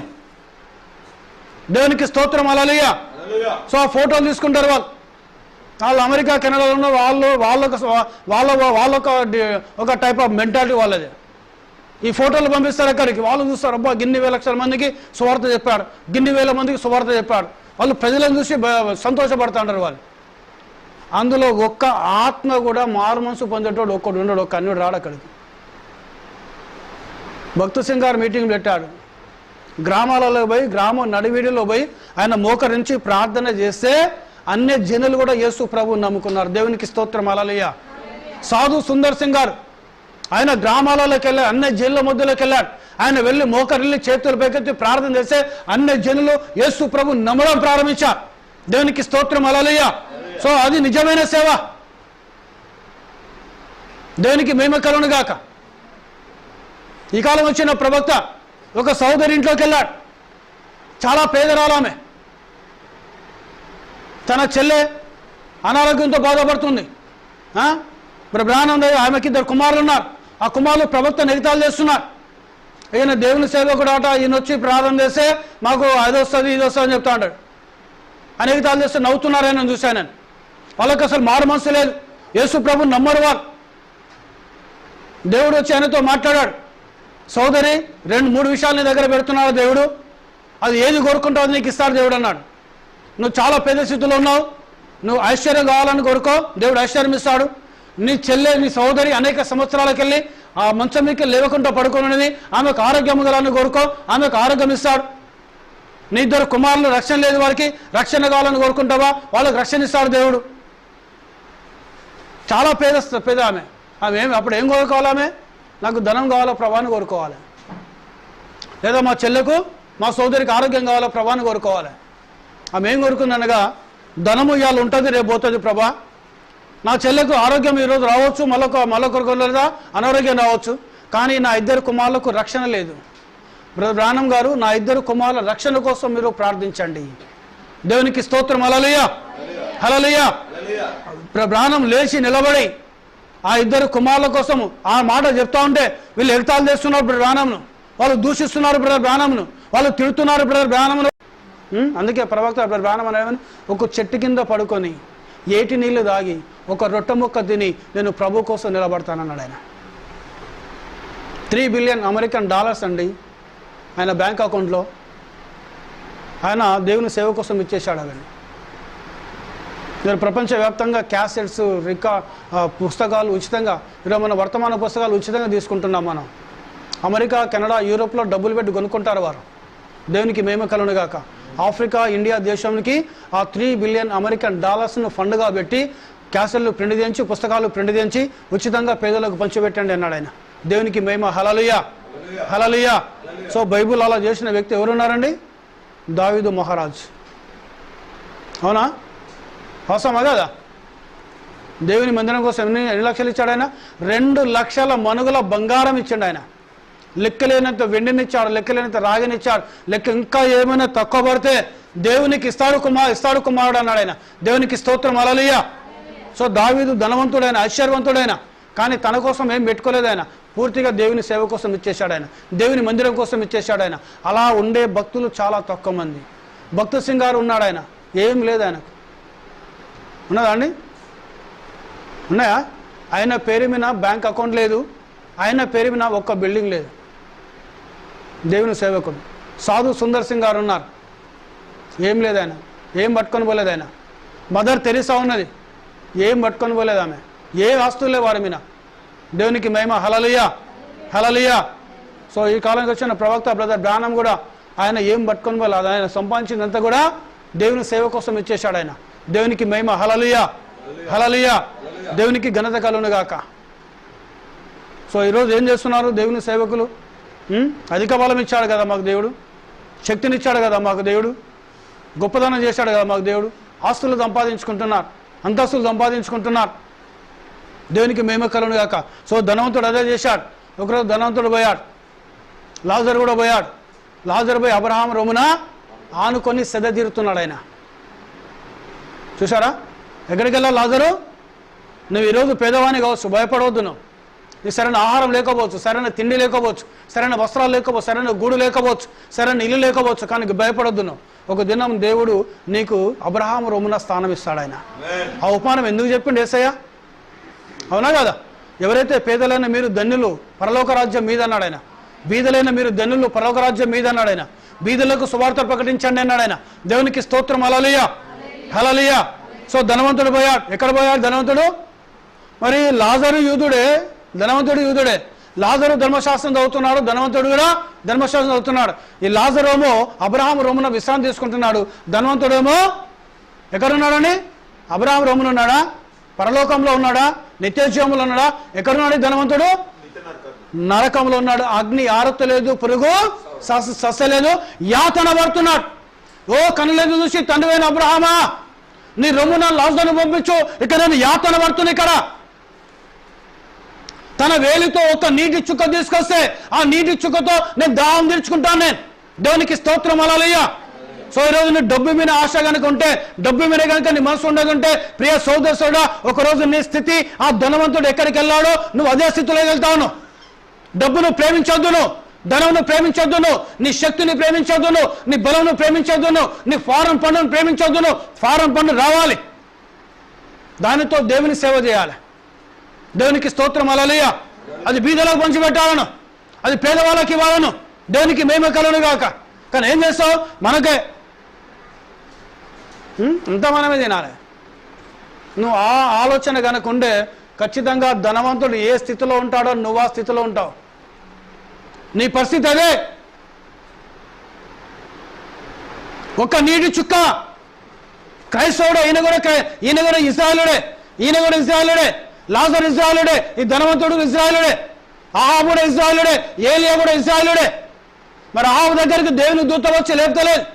దేవునికి స్తోత్రం, హల్లెలూయా. సో ఆ ఫోటోలు తీసుకుంటారు వాళ్ళు అమెరికా కెనడాలో ఉన్న వాళ్ళొక ఒక టైప్ ఆఫ్ మెంటాలిటీ వాళ్ళది. ఈ ఫోటోలు పంపిస్తారు అక్కడికి. వాళ్ళు చూస్తారు, అబ్బా గిన్ని వేల లక్షల మందికి సువార్త చెప్పాడు, గిన్ని వేల మందికి సువార్త చెప్పాడు. వాళ్ళు ప్రజలను చూసి సంతోషపడుతూ ఉంటారు వాళ్ళు. అందులో ఒక్క ఆత్మ కూడా మారు మనసు పొందేటోడు ఒక్కడు ఉండడు, ఒక్క అన్యుడు రాడు అక్కడికి. భక్త సింగ్ గారు మీటింగ్ పెట్టాడు. గ్రామాలలో పోయి, గ్రామం నడివీడిలో పోయి ఆయన మోకరించి ప్రార్థన చేస్తే అన్య జనులు కూడా యేసు ప్రభువుని నమ్ముకున్నారు. దేవునికి స్తోత్రం, హల్లెలూయా. సాధు సుందర్ సింగ్ గారు ఆయన గ్రామాలలోకి వెళ్ళాడు, అన్య జనుల మధ్యలోకి వెళ్ళాడు. ఆయన వెళ్ళి మోకరిల్లి చేతులు పైకెత్తి ప్రార్థన చేస్తే అన్య జనులు యేసు ప్రభువుని నమ్మడం ప్రారంభించారు. దేవునికి స్తోత్రం, హల్లెలూయా. సో అది నిజమైన సేవ. దేవునికి మహిమ కలుగును గాక. ఈ కాలం వచ్చిన ప్రవక్త ఒక సోదరి ఇంట్లోకి వెళ్ళాడు. చాలా పేదరాలు ఆమె. తన చెల్లె అనారోగ్యంతో బాధపడుతుంది. మరి బ్రాహ్మణ ఆమెకి 2 కుమారులు ఉన్నారు. ఆ కుమారులు ప్రవక్త ఎగతాళి చేస్తున్నారు. ఈయన దేవుని సేవకుడు ఆట, ఈయన వచ్చి ప్రార్థన చేస్తే మాకు అది వస్తుంది ఇది వస్తుంది అని చెప్తా ఉంటాడు. అని ఎగతాళి చేస్తే నవ్వుతున్నారు. ఆయన చూశాను నేను. వాళ్ళకి అసలు మారు మనసు లేదు. యేసు ప్రభుని నమ్మరు వాళ్ళు. దేవుడు వచ్చి ఆయనతో మాట్లాడాడు. సోదరి 2-3 విషయాలు నీ దగ్గర పెడుతున్నాడు దేవుడు, అది ఏది కోరుకుంటావు నీకు ఇస్తాడు దేవుడు అన్నాడు. నువ్వు చాలా పేద స్థితిలో ఉన్నావు, నువ్వు ఐశ్వర్యం కావాలని కోరుకో, దేవుడు ఐశ్వర్యం ఇస్తాడు. నీ చెల్లె, నీ సోదరి అనేక సంవత్సరాలకు వెళ్ళి ఆ మంచం మీకు లేవకుండా పడుకున్నది, ఆమెకు ఆరోగ్యం కావాలని కోరుకో, ఆమెకు ఆరోగ్యం ఇస్తాడు. నీ 2 కుమారులు రక్షణ లేదు, వారికి రక్షణ కావాలని కోరుకుంటావా, వాళ్ళకి రక్షణ ఇస్తాడు దేవుడు. చాలా పేద ఆమె. అప్పుడు ఏం కోరుకోవాలి? ఆమె నాకు ధనం కావాలో ప్రభాని కోరుకోవాలి, లేదా మా చెల్లెకు మా సోదరికి ఆరోగ్యం కావాలో ప్రభాని కోరుకోవాలి. ఆమె ఏం కోరుకుందనగా, ధనము ఇవాళ ఉంటుంది, రేపు పోతుంది ప్రభా. నా చెల్లెకు ఆరోగ్యం ఈరోజు రావచ్చు, మళ్ళొకరికి లేదా అనారోగ్యం రావచ్చు, కానీ నా 2 కుమారులకు రక్షణ లేదు. బ్రదర్ బ్రానం గారు, నా 2 కుమారుల రక్షణ కోసం మీరు ప్రార్థించండి. దేవునికి స్తోత్రం, హల్లెలూయా, హల్లెలూయా. బ్రానం లేచి నిలబడి ఆ 2 కుమారుల కోసం ఆ మాట చెప్తా ఉంటే వీళ్ళు ఎగతాళి చేస్తున్నారు బ్రదర్ బ్రానంను, వాళ్ళు దూషిస్తున్నారు బ్రదర్ బ్రానంను, వాళ్ళు తిడుతున్నారు బ్రదర్ బ్రానంను. అందుకే ప్రవక్త బ్రదర్ బ్రానం అనేవని ఒక చెట్టు కింద పడుకొని ఏటి నీళ్లు దాగి ఒక రొట్టె ముక్క తిని నేను ప్రభు కోసం నిలబడతానన్నాడు ఆయన. $3 బిలియన్ అమెరికన్ డాలర్స్ అండి ఆయన బ్యాంక్ అకౌంట్లో. ఆయన దేవుని సేవ కోసం ఇచ్చేశాడు అవన్నీ. మీరు ప్రపంచవ్యాప్తంగా క్యాసెట్స్, పుస్తకాలు ఉచితంగా, ఈరోజు మన వర్తమాన పుస్తకాలు ఉచితంగా తీసుకుంటున్నాం మనం. అమెరికా, కెనడా, యూరోప్లో డబ్బులు పెట్టి కొనుక్కుంటారు వారు. దేవునికి మహిమ కలుగును గాక. ఆఫ్రికా, ఇండియా దేశానికి ఆ $3 బిలియన్ అమెరికన్ డాలర్స్ను ఫండ్గా పెట్టి క్యాసెట్లు ప్రింట్ చేయించి, పుస్తకాలు ప్రింట్ చేయించి ఉచితంగా పేదలకు పంచిపెట్టండి అన్నాడు ఆయన. దేవునికి మహిమ, హల్లెలూయా, హల్లెలూయా. సో బైబుల్ అలా చేసిన వ్యక్తి ఎవరున్నారండి? దావీదు మహారాజ్. అవునా? అవసరమా కదా? దేవుని మందిరం కోసం ఎన్ని లక్షలు ఇచ్చాడు ఆయన? 2 లక్షల మనుగుల బంగారం ఇచ్చాడు ఆయన. లెక్కలేనంత వెండినిచ్చాడు, లెక్కలేనంత రాగినిచ్చాడు. లెక్క ఇంకా ఏమైనా తక్కువ పడితే దేవునికి ఇస్తాడు కుమారుడు అన్నాడు ఆయన. దేవునికి స్తోత్రం, హల్లెలూయా. సో దావీదు ధనవంతుడైన, ఐశ్వర్యవంతుడైన, కానీ తన కోసం ఏం పెట్టుకోలేదు ఆయన. పూర్తిగా దేవుని సేవ కోసం ఇచ్చేశాడు ఆయన, దేవుని మందిరం కోసం ఇచ్చేశాడు ఆయన. అలా ఉండే భక్తులు చాలా తక్కువ మంది. భక్త సింగ్ గారు ఉన్నాడు ఆయన, ఏం లేదు ఆయనకు. ఉన్నదా అండి? ఉన్నాయా? ఆయన పేరు మీద బ్యాంక్ అకౌంట్ లేదు, ఆయన పేరు మీద ఒక్క బిల్డింగ్ లేదు. దేవుని సేవకుడు సాధు సుందర్ సింగ్ గారు ఉన్నారు, ఏం లేదు ఆయన, ఏం పట్టుకొని పోలేదు ఆయన. మదర్ తెరిసా ఉన్నది, ఏం పట్టుకొని పోలేదు ఆమె, ఏ ఆస్తులే వారి మీద. దేవునికి మహిమ, హల్లెలూయా హల్లెలూయా. సో ఈ కాలానికి వచ్చిన ప్రవక్త బ్రదర్ బ్రానం కూడా ఆయన ఏం పట్టుకొని పోలేదు, ఆయన సంపాదించిందంతా కూడా దేవుని సేవ కోసం ఇచ్చేశాడు ఆయన. దేవునికి మహిమ, హల్లెలూయా హల్లెలూయా. దేవునికి ఘనత కలుగును గాక. సో ఈరోజు ఏం చేస్తున్నారు దేవుని సేవకులు? అధిక బలం ఇచ్చాడు కదా మాకు దేవుడు, శక్తినిచ్చాడు కదా మాకు దేవుడు, గొప్పదనం చేశాడు కదా మాకు దేవుడు. ఆస్తులు సంపాదించుకుంటున్నారు, అంతస్తులు సంపాదించుకుంటున్నారు. దేవునికి మహిమ కలుగును గాక. సో ధనవంతుడు అదే చేశాడు. ఒకరోజు ధనవంతుడు పోయాడు, లాజరు కూడా పోయాడు. లాజరు పోయి అబ్రహాం రొమ్మున ఆనుకొని సెద తీరుతున్నాడు ఆయన. చూసారా? ఎక్కడికి వెళ్ళాలి లాజరు? నువ్వు ఈరోజు పేదవాణి కావచ్చు, భయపడవద్దు. నువ్వు సరైన ఆహారం లేకపోవచ్చు, సరైన తిండి లేకపోవచ్చు, సరైన వస్త్రాలు లేకపోవచ్చు, సరైన గూడు లేకపోవచ్చు, సరైన ఇల్లు లేకపోవచ్చు, కానీ భయపడొద్దు. నువ్వు ఒక దినం దేవుడు నీకు అబ్రహాం రొమ్మున స్థానం ఇస్తాడు ఆయన. ఆ ఉపమానం ఎందుకు చెప్పిండు యేసయ్య? అవునా కదా? ఎవరైతే పేదలైన మీరు ధన్యులు పరలోక రాజ్యం మీద అన్నాడు ఆయన. బీదలైన మీరు ధన్యులు పరలోక రాజ్యం మీద అన్నాడు ఆయన. బీదలకు సువార్త ప్రకటించండి అన్నాడు ఆయన. దేవునికి స్తోత్రం, హల్లెలూయా హల్లెలూయా. సో ధనవంతుడు పోయాడు. ఎక్కడ పోయాడు ధనవంతుడు? మరి లాజరు యూదుడే, ధనవంతుడు యూదుడే. లాజరు ధర్మశాస్త్రం చదువుతున్నాడు, ధనవంతుడు కూడా ధర్మశాస్త్రం చదువుతున్నాడు. ఈ లాజరు ఏమో అబ్రహాం రొమ్మున విశ్రాంతి తీసుకుంటున్నాడు, ధనవంతుడేమో ఎక్కడున్నాడని? అబ్రహాం రొమ్మున ఉన్నాడా? పరలోకంలో ఉన్నాడా? నిత్యజీవంలో ఉన్నాడా? ఎక్కడున్నాడు ధనవంతుడు? నరకంలో ఉన్నాడు. అగ్ని ఆరతలేదు, పురుగు సస్యలేదు, యాతన పడుతున్నాడు. ఓ కనులేదు చూసి తండ్రివైన అబ్రహామా, నీ రొమ్మున లాజరును పంపించు, ఇక్కడ నేను యాతన పడుతున్నా. ఇక్కడ తన వేలితో ఒక నీటి చుక్క తీసుకొస్తే ఆ నీటి చుక్కతో నేను దాహం తీర్చుకుంటాను నేను. దేవునికి స్తోత్రం, హల్లెలూయా. సో ఈరోజు నీ డబ్బు మీద ఆశ కనుక ఉంటే, డబ్బు మీద కనుక నీ మనసు ఉండకుంటే, ప్రియ సోదరుడా, ఒకరోజు నీ స్థితి ఆ ధనవంతుడు ఎక్కడికి వెళ్ళాడో నువ్వు అదే స్థితిలో వెళ్తావు. డబ్బును ప్రేమించొద్దును, ధనమును ప్రేమించొద్దును, నీ శక్తిని ప్రేమించొద్దును, నీ బలమును ప్రేమించొద్దును, నీ ఫారం పండును ప్రేమించొద్దును. ఫారం పండు రావాలి, దానితో దేవుని సేవ చేయాలి. దేవునికి స్తోత్రం, హల్లెలూయా. అది బీదలకు పంచిపెట్టాలను, అది పేదవాళ్ళకి ఇవ్వాలను. దేవునికి మహిమ కలుగును గాక. కానీ ఏం చేస్తావు? మనకే అంతా మనమే తినాలి. నువ్వు ఆ ఆలోచన కనుక ఉండే ఖచ్చితంగా ధనవంతుడు ఏ స్థితిలో ఉంటాడో నువ్వు ఆ స్థితిలో ఉంటావు. నీ పరిస్థితి అదే. ఒక నీటి చుక్క క్రైస్తవుడు, ఈయన కూడా ఇశ్రాయేలుడే, ఈయన కూడా ఇశ్రాయేలుడే. లాజరు ఇశ్రాయేలుడే, ఈ ధనవంతుడు ఇశ్రాయేలుడే, ఆహాబు కూడా ఇశ్రాయేలుడే, ఏలియా కూడా ఇశ్రాయేలుడే. మరి ఆహాబు దగ్గరికి దేవుని దూత వచ్చి లేపుతలేదు.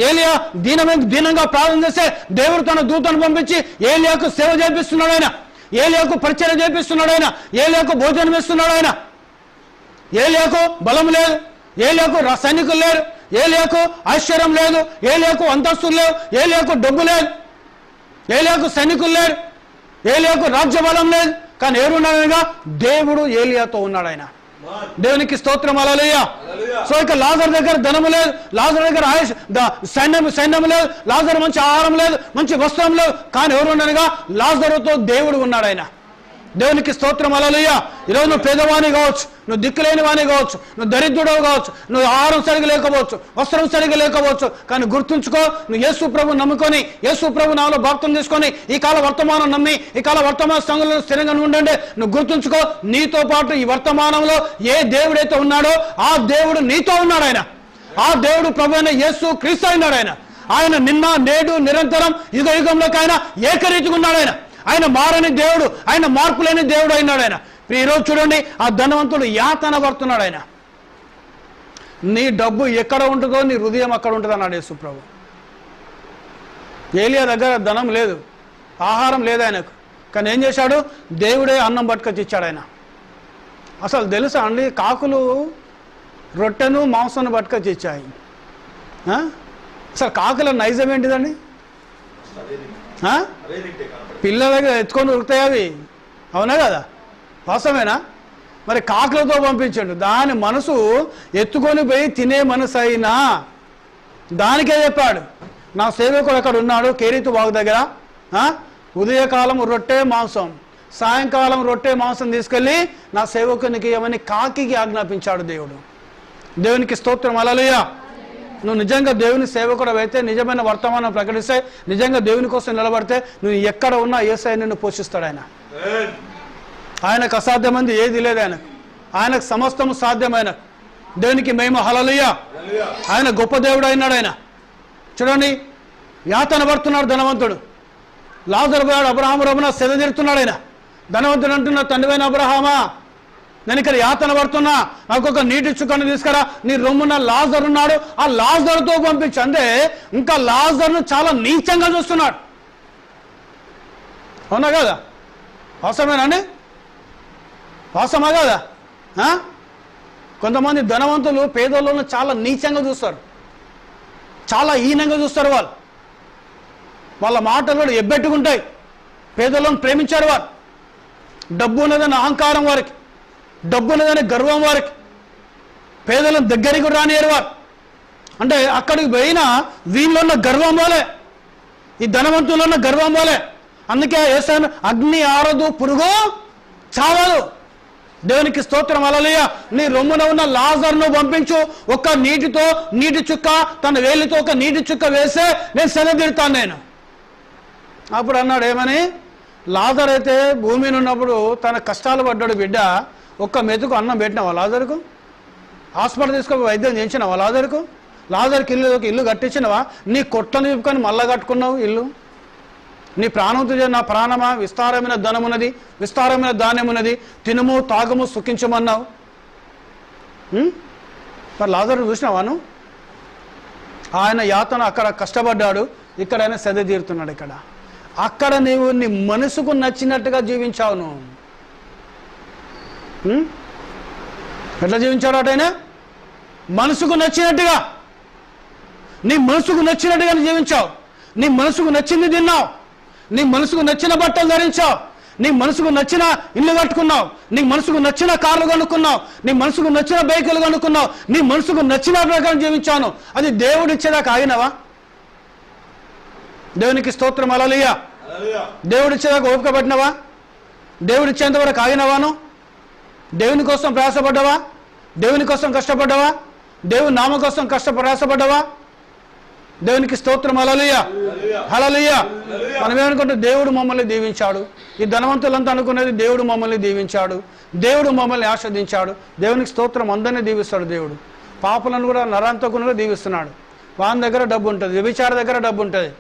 ఏలియా దీనంగా ప్రార్థన చేస్తే దేవుడు తన దూతను పంపించి ఏలియాకు సేవ చేపిస్తున్నాడు ఆయన, ఏలియాకు పరిచయం చేపిస్తున్నాడు ఆయన, ఏలియాకు భోజనం ఇస్తున్నాడు ఆయన. ఏలియాకు బలం లేదు, ఏలియాకు సైనికులు లేరు, ఏలియాకు ఐశ్వర్యం లేదు, ఏలియాకు అంతస్తులు లేవు, ఏలియాకు డబ్బు లేదు, ఏలియాకు సైనికులు లేరు, ఏలియాకు రాజ్య బలం లేదు. కానీ ఎవరున్నాడనగా దేవుడు ఏలియాతో ఉన్నాడు ఆయన. దేవునికి స్తోత్రం, హల్లెలూయా. సో ఇక లాజరు దగ్గర ధనము లేదు, లాజరు దగ్గర సైన్యం లేదు, లాజరు మంచి ఆహారం లేదు, మంచి వస్త్రం లేదు. కానీ ఎవరున్నాడుగా లాజరుతో దేవుడు ఉన్నాడు ఆయన. దేవునికి స్తోత్రం, హల్లెలూయా. ఈరోజు నువ్వు పేదవాణి కావచ్చు, నువ్వు దిక్కులేని వాణి కావచ్చు, నువ్వు దరిద్రుడవు కావచ్చు, నువ్వు ఆహారం సరిగా లేకపోవచ్చు, వస్త్రం సరిగా లేకపోవచ్చు. కానీ గుర్తుంచుకో, నువ్వు యేసు ప్రభు నమ్ముకొని, యేసు ప్రభు నామములో బాప్తిసం తీసుకొని ఈ కాల వర్తమానం నమ్మి ఈ కాల వర్తమాన సంఘంలో స్థిరంగా ఉండండి. నువ్వు గుర్తుంచుకో, నీతో పాటు ఈ వర్తమానంలో ఏ దేవుడైతే ఉన్నాడో ఆ దేవుడు నీతో ఉన్నాడు ఆయన. ఆ దేవుడు ప్రభు అయిన యేసు క్రీస్తు అయినాడు ఆయన. ఆయన నిన్న నేడు నిరంతరం యుగ యుగంలోకి ఆయన ఏకరీతిగా ఉన్నాడు ఆయన. ఆయన మారని దేవుడు, ఆయన మార్పు లేని దేవుడు అయినాడు ఆయన. ఈరోజు చూడండి, ఆ ధనవంతుడు యాతన పడుతున్నాడు ఆయన. నీ డబ్బు ఎక్కడ ఉంటుందో నీ హృదయం అక్కడ ఉంటుంది అన్నాడు యేసు ప్రభు. ఏలియా దగ్గర ధనం లేదు, ఆహారం లేదు ఆయనకు. కానీ ఏం చేశాడు? దేవుడే అన్నం పట్టుకొచ్చి ఇచ్చాడు ఆయన. అసలు తెలుసా అండి, కాకులు రొట్టెను మాంసాన్ని పట్టుకొచ్చి ఇచ్చాయి. అసలు కాకుల నైజం ఏంటిదండి? పిల్లల దగ్గర ఎత్తుకొని ఉరుకుతాయి అవి, అవునా కదా? వాస్తవేనా? మరి కాకులతో పంపించండు. దాని మనసు ఎత్తుకొని పోయి తినే మనసు అయినా దానికే చెప్పాడు. నా సేవకుడు అక్కడ ఉన్నాడు కేరీతు వాగు దగ్గర. ఉదయకాలం రొట్టె మాంసం, సాయంకాలం రొట్టె మాంసం తీసుకెళ్ళి నా సేవకునికి ఏమని కాకికి ఆజ్ఞాపించాడు దేవుడు. దేవునికి స్తోత్రం. హల్లెలూయా. నువ్వు నిజంగా దేవుని సేవకుడు అయితే, నిజమైన వర్తమానం ప్రకటిస్తే, నిజంగా దేవుని కోసం నిలబడితే, నువ్వు ఎక్కడ ఉన్నా యేసయ్య నిన్ను పోషిస్తాడు. ఆయనకు అసాధ్యమైంది ఏది లేదు. ఆయనకు సమస్తము సాధ్యమైన దేవునికి మహిమ. హల్లెలూయా. ఆయన గొప్ప దేవుడు అయినాడు. ఆయన చూడండి, యాతన పడుతున్నాడు ధనవంతుడు. లాజరు పోయాడు, అబ్రహాము రొమ్మున సెద తీరుతున్నాడు. ఆయన ధనవంతుడు అంటున్న, తండ్రివైన అబ్రహామా, నేను ఇక్కడ యాతన పడుతున్నా, నాకు ఒక నీటి చుక్కను తీసుకురా, నీ రొమ్మున లాజరు ఉన్నాడు, ఆ లాజరుతో పంపించు. అంటే ఇంకా లాజరును చాలా నీచంగా చూస్తున్నాడు. అవునా కదా? వాస్తవేనండి? వాస్తవమా కదా? కొంతమంది ధనవంతులు పేదోళ్ళను చాలా నీచంగా చూస్తారు, చాలా హీనంగా చూస్తారు. వాళ్ళ మాటలు కూడా ఎబ్బెట్టుకుంటాయి. పేదోళ్ళను ప్రేమించారు వారు. డబ్బు ఉన్నదని అహంకారం వారికి, డబ్బు ఉన్నదని గర్వం వారికి. పేదలను దగ్గరికి రానియరు వారు. అంటే అక్కడికి పోయినా వీళ్ళలో ఉన్న గర్వం పోలే, ఈ ధనవంతుల్లో ఉన్న గర్వం పోలే. అందుకే యేసయ్య అగ్ని ఆరదు, పురుగు చావదు. దేవునికి స్తోత్రం. హల్లెలూయా. నీ రొమ్మున ఉన్న లాజరును పంపించు. ఒక్క నీటి చుక్క తన వేలితో ఒక నీటి చుక్క వేస్తే నేను సెలదీరుతాను నేను. అప్పుడు అన్నాడు ఏమని, లాజరు అయితే భూమిని ఉన్నప్పుడు తన కష్టాలు పడ్డాడు బిడ్డ, ఒక్క మెతుకు అన్నం పెట్టినావా లాజరుకు? హాస్పిటల్ తీసుకొని వైద్యం చేయించినావా లాజరుకు? లాజరుకి ఇల్లు కట్టించినవా? నీ కొట్టను నింపుకొని మళ్ళా కట్టుకున్నావు ఇల్లు. నీ ప్రాణంతో నా ప్రాణమా, విస్తారమైన ధనమున్నది, విస్తారమైన ధాన్యమున్నది, తినుము తాగము సుఖించమన్నావు. మరి లాజరు చూసినావాను? ఆయన యాతన అక్కడ కష్టపడ్డాడు, ఇక్కడ ఆయన సెద తీరుతున్నాడు. అక్కడ నీవు నీ మనసుకు నచ్చినట్టుగా జీవించావు. నువ్వు ఎట్లా జీవించాడు అటైనా? మనసుకు నచ్చినట్టుగా, నీ మనసుకు నచ్చినట్టుగా జీవించావు. నీ మనసుకు నచ్చింది తిన్నావు, నీ మనసుకు నచ్చిన బట్టలు ధరించావు, నీ మనసుకు నచ్చిన ఇల్లు కట్టుకున్నావు, నీ మనసుకు నచ్చిన కార్లు కొనుక్కున్నావు, నీ మనసుకు నచ్చిన బైకులు కొనుక్కున్నావు, నీ మనసుకు నచ్చిన ప్రకారం జీవించాను. అది దేవుడు ఇచ్చేదాకా ఆగినవా? దేవునికి స్తోత్రం. హల్లెలూయా. దేవుడు ఇచ్చేదాకా ఓపిక పట్టినవా? దేవుడు ఇచ్చేంత వరకు ఆగినవాను? దేవుని కోసం ప్రయాసపడ్డావా? దేవుని కోసం కష్టపడ్డావా? దేవుని నామం కోసం ప్రయాసపడ్డావా? దేవునికి స్తోత్రం. హల్లెలూయా. హల్లెలూయా. మనం ఏమనుకుంటే దేవుడు మమ్మల్ని దీవించాడు. ఈ ధనవంతులంతా అనుకునేది దేవుడు మమ్మల్ని దీవించాడు, దేవుడు మమ్మల్ని ఆస్వాదించాడు. దేవునికి స్తోత్రం. అందరినీ దీవిస్తాడు దేవుడు. పాపులను కూడా నరాంతకులను దీవిస్తున్నాడు. వాని దగ్గర డబ్బు ఉంటుంది, వ్యభిచార దగ్గర డబ్బు ఉంటుంది.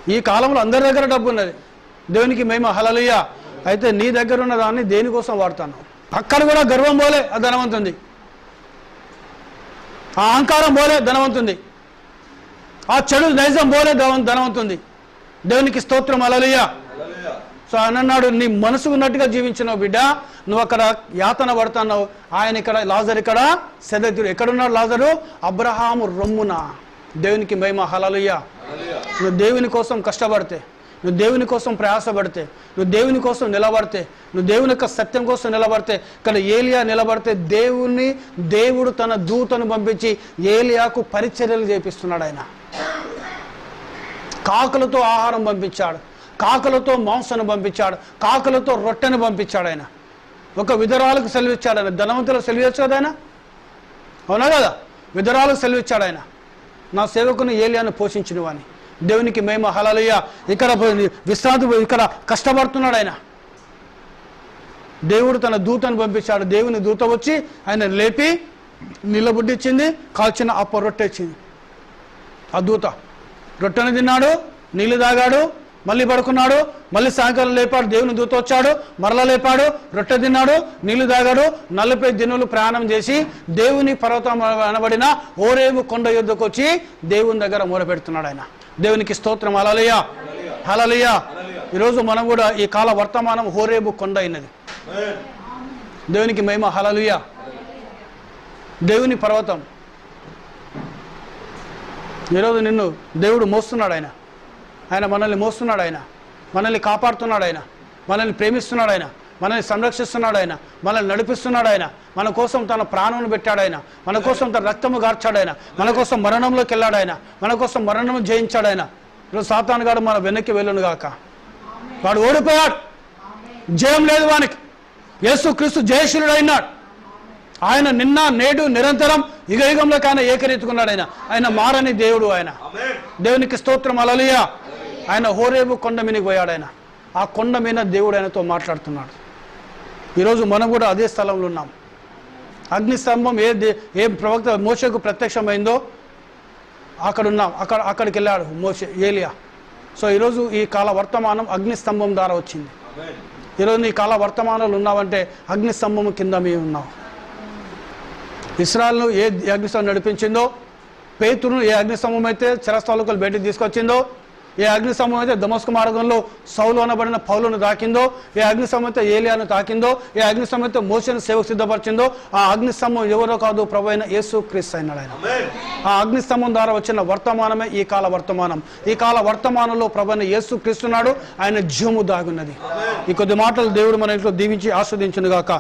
ఈ కాలంలో అందరి దగ్గర డబ్బు ఉన్నది. దేవునికి మహిమ. హల్లెలూయా. అయితే నీ దగ్గర ఉన్న దాన్ని దేనికోసం వాడుతాను? అక్కడ కూడా గర్వం పోలే ఆ ధనవంతుంది, ఆ అహంకారం పోలే ధనవంతుంది, ఆ చెడు నైజం పోలే ధనవంతుంది. దేవునికి స్తోత్రం. హల్లెలూయా. సో ఆయన అన్నాడు, నీ మనసు ఉన్నట్టుగా జీవించినావు బిడ్డ, నువ్వు అక్కడ యాతన పడుతున్నావు. ఆయన ఇక్కడ లాజరు ఇక్కడ సెదతీరు. ఎక్కడున్నాడు లాజరు? అబ్రహాము రొమ్మున. దేవునికి మహిమ. హల్లెలూయా. నువ్వు దేవుని కోసం కష్టపడితే, నువ్వు దేవుని కోసం ప్రయాసపడితే, నువ్వు దేవుని కోసం నిలబడితే, నువ్వు దేవుని యొక్క సత్యం కోసం నిలబడితే, ఇక్కడ ఏలియా నిలబడితే దేవుడు తన దూతను పంపించి ఏలియాకు పరిచర్యలు చేపిస్తున్నాడు. ఆయన కాకులతో ఆహారం పంపించాడు, కాకులతో మాంసాన్ని పంపించాడు, కాకులతో రొట్టెను పంపించాడు. ఆయన ఒక విధరాలకు సెలవిచ్చాడు. ఆయన ధనవంతులకు సెలవిచ్చు కదా ఆయన? అవునా కదా? విధరాలకు సెలవిచ్చాడు. ఆయన నా సేవకుని ఏలియాను పోషించిన వాని. దేవునికి మహిమ. హల్లెలూయా. ఇక్కడ విశ్రాంతి, ఇక్కడ కష్టపడుతున్నాడు ఆయన. దేవుడు తన దూతను పంపించాడు. దేవుని దూత వచ్చి ఆయన లేపి నిలబుడ్డిచ్చింది, కాల్చిన అప్ప రొట్టె ఇచ్చింది. ఆ దూత రొట్టెను తిన్నాడు, నీళ్లు తాగాడు, మళ్ళీ పడుకున్నాడు, మళ్ళీ సాయంకాలం లేపాడు, దేవుని దూత వచ్చాడు, మరలా లేపాడు, రొట్టె తిన్నాడు, నీళ్లు తాగాడు. 40 దినాలు ప్రయాణం చేసి దేవుని పర్వతం అనబడిన హోరేబు కొండ యుద్ధకు వచ్చి దేవుని దగ్గర మొరపెడుతున్నాడు ఆయన. దేవునికి స్తోత్రం. హల్లెలూయా. హల్లెలూయా. ఈరోజు మనం కూడా ఈ కాల వర్తమానం హోరేబు కొండ అయినది. దేవునికి మహిమ. హల్లెలూయా. దేవుని పర్వతం. ఈరోజు నిన్ను దేవుడు మోస్తున్నాడు. ఆయన మనల్ని మోస్తున్నాడు. ఆయన మనల్ని కాపాడుతున్నాడు. ఆయన మనల్ని ప్రేమిస్తున్నాడు. ఆయన మనల్ని సంరక్షిస్తున్నాడు ఆయన, మనల్ని నడిపిస్తున్నాడు ఆయన, మన కోసం తన ప్రాణం పెట్టాడు ఆయన, మన కోసం తన రక్తము గార్చాడు ఆయన, మన కోసం మరణంలోకి వెళ్ళాడు ఆయన, మన కోసం మరణం జయించాడు ఆయన. ఈరోజు సాతాను గాడు మన వెనక్కి వెళ్ళును గాక. వాడు ఓడిపోయాడు, జయం లేదు వానికి. యేసుక్రీస్తు జయశీలుడు అయినాడు. ఆయన నిన్న నేడు నిరంతరం యుగ యుగంలోకి ఆయన ఏకరీతుకున్నాడు. ఆయన మారని దేవుడు. ఆయన దేవునికి స్తోత్రం, హల్లెలూయా. ఆయన హోరేబు కొండ మీదకి పోయాడు. ఆయన ఆ కొండ మీద దేవుడు ఆయనతో మాట్లాడుతున్నాడు. ఈరోజు మనం కూడా అదే స్థలంలో ఉన్నాం. అగ్నిస్తంభం ఏ ప్రవక్త మోషేకు ప్రత్యక్షమైందో అక్కడ ఉన్నాం. అక్కడికి వెళ్ళాడు మోషే, ఏలియా. సో ఈరోజు ఈ కాల వర్తమానం అగ్నిస్తంభం ద్వారా వచ్చింది. ఈరోజు నీ కాల వర్తమానాలు ఉన్నావంటే అగ్నిస్తంభం కింద మేము ఉన్నాం. ఇశ్రాయేలును ఏ అగ్నిస్తంభం నడిపించిందో, పేతురును ఏ అగ్నిస్తంభం అయితే చెరస్థాలకులు బయటికి తీసుకొచ్చిందో, ఏ అగ్నిస్తంభం అయితే దమస్కు మార్గంలో సౌలు అనబడిన పౌలును తాకిందో, ఏ అగ్నిస్తంభం అయితే ఏలియాను తాకిందో, ఏ అగ్నిస్తంభం అయితే మోషేను సేవకు సిద్ధపరిచిందో, ఆ అగ్నిస్తంభం ఎవరో కాదు, ప్రభు అయిన యేసుక్రీస్తు అయినాడు. ఆయన ఆ అగ్నిస్తంభం ద్వారా వచ్చిన వర్తమానమే ఈ కాల వర్తమానం. ఈ కాల వర్తమానంలో ప్రభు అయిన యేసుక్రీస్తున్నాడు. ఆయన జీవము దాగున్నది. ఈ కొద్ది మాటలు దేవుడు మన ఇంట్లో దీవించి ఆస్వాదించును గాక.